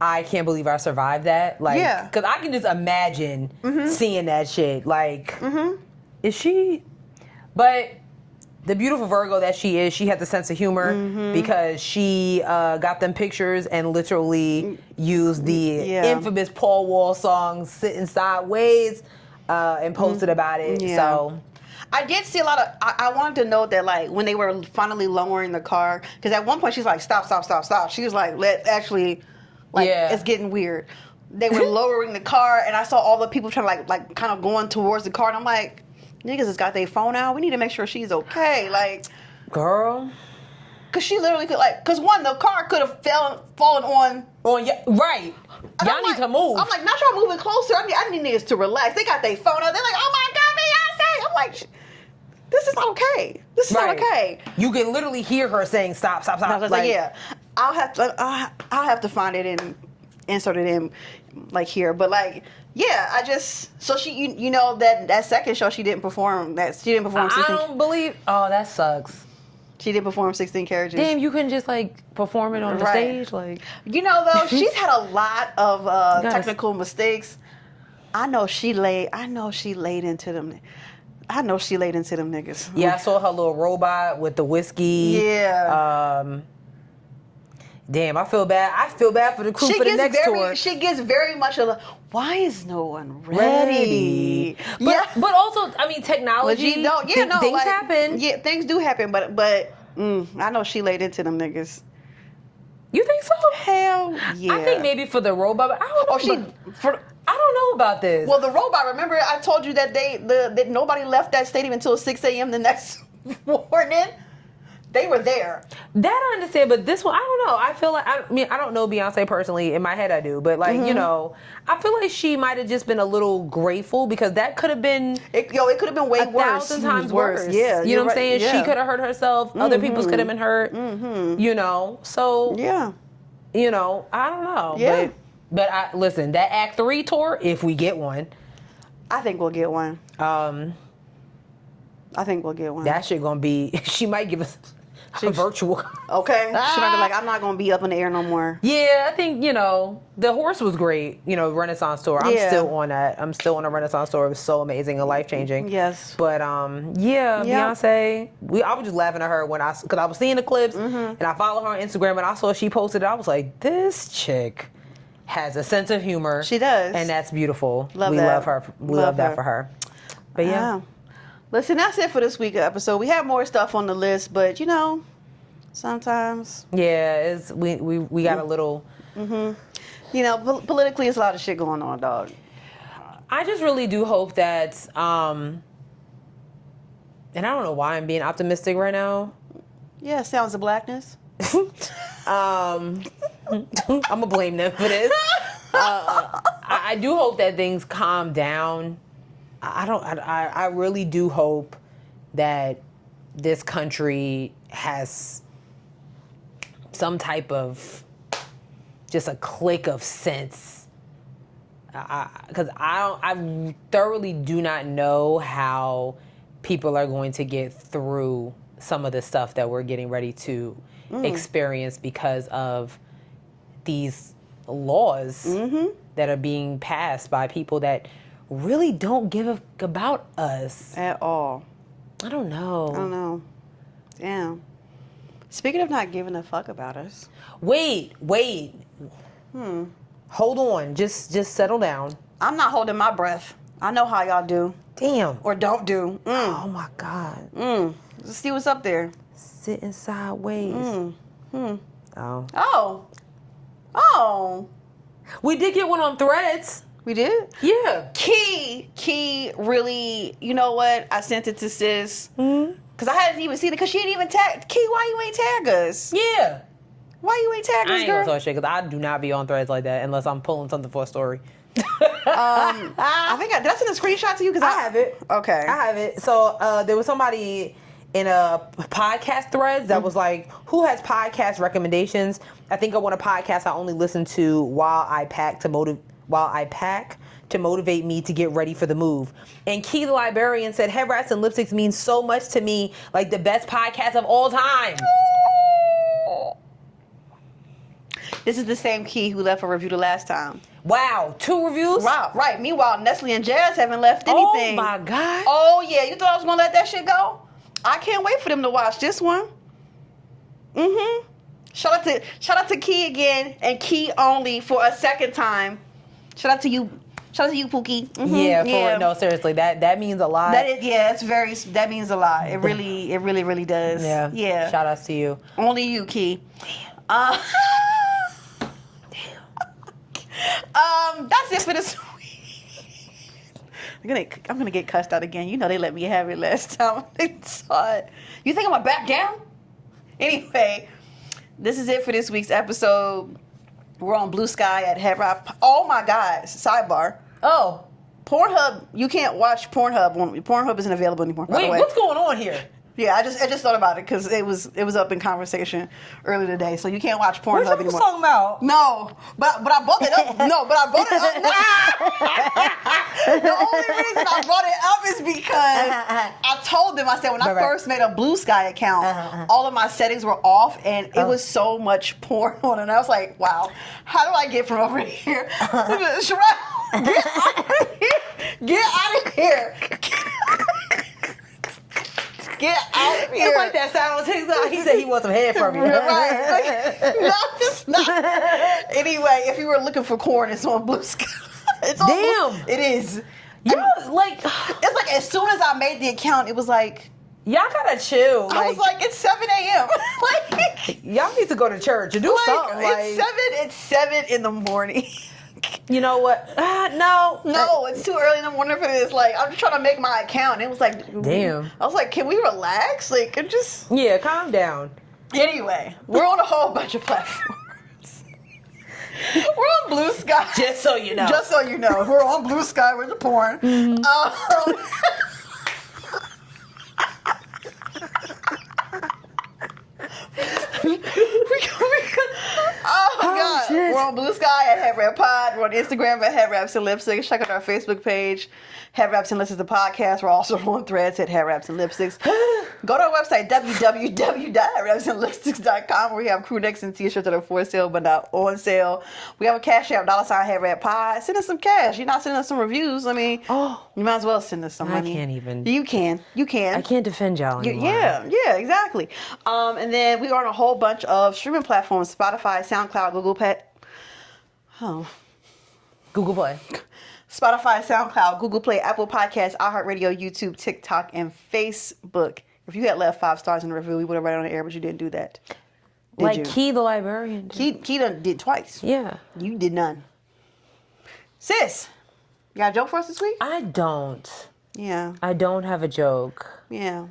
I can't believe I survived that. Like, because I can just imagine seeing that shit. Like, is she? But the beautiful Virgo that she is, she had the sense of humor because she got them pictures and literally used the infamous Paul Wall song "Sitting Sideways" and posted about it. So. I did see a lot of. I wanted to note that, like, when they were finally lowering the car, because at one point she's like, "Stop, stop, stop, stop." She was like, it's getting weird. They were lowering the car, and I saw all the people trying to like kind of going towards the car, and I'm like, niggas has got their phone out. We need to make sure she's okay. Like, girl, because she literally could because the car could have fallen on. Right. Y'all need to move. I'm like, not y'all moving closer. I need niggas to relax. They got their phone out. They're like, oh my God, Beyonce. I'm like, this is not okay. This is not okay. You can literally hear her saying, "Stop, stop, stop." I was like, yeah, I'll have to find it and insert it in, like, here. But like, yeah, so she, you know, that second show she didn't perform. I don't believe. Oh, that sucks. She didn't perform 16 Carriages. Damn, you couldn't just like perform it on the stage, like. You know, though, she's had a lot of technical mistakes. I know she laid into them. I know she laid into them niggas. Yeah, I saw her little robot with the whiskey. Yeah. Damn, I feel bad. I feel bad for the crew for the next tour. She gets very much of why is no one ready? But also, I mean, technology. Things happen. Yeah, things do happen. But I know she laid into them niggas. You think so? Hell yeah. I think maybe for the robot, but I don't know. I don't know about this. Well, the robot. Remember, I told you that that nobody left that stadium until 6 a.m. the next morning. They were there. That I understand, but this one, I don't know. I feel like, I don't know Beyonce personally. In my head, I do. But, like, you know, I feel like she might have just been a little grateful because that could have been... It could have been way worse. 1,000 times worse. Yeah. You know what I'm saying? Yeah. She could have hurt herself. Other people's could have been hurt. You know? So, you know, I don't know. Yeah. But listen, that Act 3 tour, if we get one... I think we'll get one. I think we'll get one. That shit gonna be... She might give us... virtual. Okay. She might be like, I'm not going to be up in the air no more. Yeah, I think, you know, the horse was great, you know, Renaissance tour. I'm still on that. I'm still on a Renaissance tour. It was so amazing and life-changing. Yes. But, Beyonce, I was just laughing at her because I was seeing the clips and I follow her on Instagram and I saw she posted it. I was like, this chick has a sense of humor. She does. And that's beautiful. We love her. We love that for her. But yeah. Listen, that's it for this week's episode. We have more stuff on the list, but you know, sometimes. Yeah, we got a little. You know, politically, it's a lot of shit going on, dog. I just really do hope that, and I don't know why I'm being optimistic right now. Yeah, sounds of blackness. I'm gonna blame them for this. I do hope that things calm down. I really do hope that this country has some type of just a click of sense. Because I thoroughly do not know how people are going to get through some of the stuff that we're getting ready to experience because of these laws that are being passed by people that really don't give a fuck about us at all. I don't know. Damn. Speaking of not giving a fuck about us. Wait. Hold on. Just settle down. I'm not holding my breath. I know how y'all do. Damn. Or don't do. Oh my God. Let's see what's up there. Sitting sideways. Oh. We did get one on Threads. We did? Yeah. Key really, you know what? I sent it to sis. Because Because I hadn't even seen it because she didn't even tag. Key, why you ain't tag us? Yeah. Why you ain't tag I us, ain't gonna girl? talk shit because I do not be on threads like that unless I'm pulling something for a story. I think did I send a screenshot to you? Because I have it. Okay. I have it. So there was somebody in a podcast threads that was like, who has podcast recommendations? I think I want a podcast I only listen to while I pack to motivate me to get ready for the move. And Key the Librarian said, Headwraps and Lipsticks means so much to me, like the best podcast of all time. This is the same Key who left a review the last time. Wow, 2 reviews? Wow, right. Meanwhile, Nestle and Jazz haven't left anything. Oh my God. Oh yeah, you thought I was gonna let that shit go? I can't wait for them to watch this one. Mm-hmm. Shout out to Key again and Key only for a second time. Shout out to you. Shout out to you, Pookie. Mm-hmm. No, seriously, that means a lot. That means a lot. It really does. Yeah. Shout outs to you. Only you, Key. That's it for this week. I'm gonna get cussed out again. You know they let me have it last time. They saw it. You think I'm gonna back down? Anyway, this is it for this week's episode. We're on Bluesky at Headwrappod. Oh my God! Sidebar. Oh, Pornhub. You can't watch Pornhub. Pornhub isn't available anymore. By the way. What's going on here? Yeah, I just thought about it because it was up in conversation earlier today. So you can't watch Pornhub What anymore. you talking about? No, but I brought it up. No, but I brought it up. The only reason I brought it up is because I told them, I said when I first made a Bluesky account, all of my settings were off and it was so much porn on it. And I was like, wow, how do I get from over here? Sherelle, get out of here. Get out of here. Get out of here. It's like that sound on TikTok. He said he wants some head from you. Right. No, it's not. Anyway, if you were looking for corn, it's on Bluesky. It's on Damn. It is. Y'all, like, It's like as soon as I made the account, it was like, y'all gotta chill. I was like, it's 7 a.m. Like, y'all need to go to church and do something. It's 7 in the morning. You know what? No. No, it's too early in the morning for this. Like, I'm just trying to make my account. And it was like, damn. I was like, can we relax? Like, it just. Yeah, calm down. Anyway, we're on a whole bunch of platforms. We're on Bluesky. Just so you know. Just so you know, we're on Bluesky with the porn. Oh God. Shit. We're on Bluesky at Headwrappod. We're on Instagram at Headwraps and Lipsticks. Check out our Facebook page, Headwraps and Lipsticks the podcast. We're also on Threads at Headwraps and Lipsticks. Go to our website, www.headwrapsandlipsticks.com, where we have crew necks and t-shirts that are for sale but not on sale. We have a Cashapp, $Headwrappod. Send us some cash. You're not sending us some reviews. I mean, you might as well send us some money. I can't even. You can. I can't defend y'all anymore. Yeah, exactly. And then we are on a whole bunch of streaming platforms: Spotify, SoundCloud, Google Play, Spotify, SoundCloud, Google Play, Apple Podcasts, iHeartRadio, YouTube, TikTok, and Facebook. If you had left 5 stars in the review, we would have read it on the air, but you didn't do that. Did you? Key the Librarian. Key did twice. Yeah. You did none. Sis, you got a joke for us this week? I don't. Yeah. I don't have a joke. Yeah.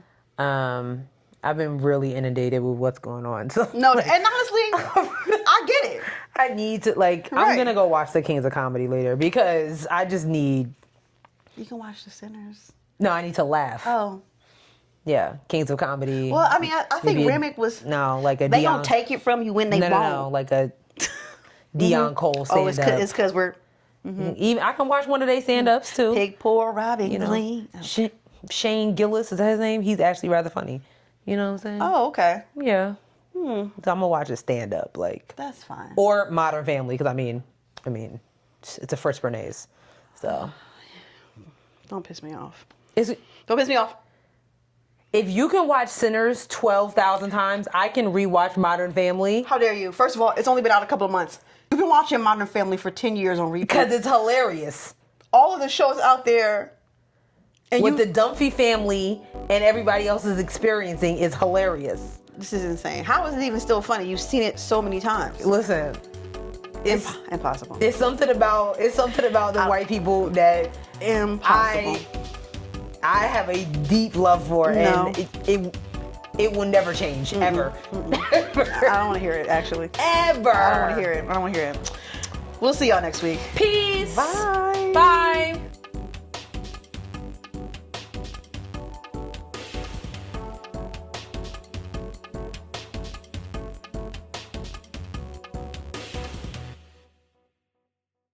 I've been really inundated with what's going on. So, No, and honestly, I get it. I need to, I'm going to go watch The Kings of Comedy later because I just need... You can watch The Sinners. No, I need to laugh. Oh. Yeah, Kings of Comedy. Well, I mean, I think Remick was... No, like a They Dion... don't take it from you when they won't. No, like a Dion Cole stand-up. Oh, it's because we're... Even I can watch one of their stand-ups, too. Pig poor Robin Glee. Shane Gillis, is that his name? He's actually rather funny. You know what I'm saying? Oh, okay. Yeah. So I'm gonna watch a stand up, That's fine. or Modern Family, because I mean, it's a Fritz Bernays, so Don't piss me off. Don't piss me off. If you can watch Sinners 12,000 times, I can rewatch Modern Family. How dare you? First of all, it's only been out a couple of months. You've been watching Modern Family for 10 years on repeat. Because it's hilarious. All of the shows out there. And With the Dunphy family and everybody else is experiencing is hilarious. This is insane. How is it even still funny? You've seen it so many times. Listen, it's impossible. It's something about the white people that impossible. I have a deep love for, and it will never change, ever. Ever. I don't want to hear it, actually. Ever. I don't want to hear it. We'll see y'all next week. Peace. Bye.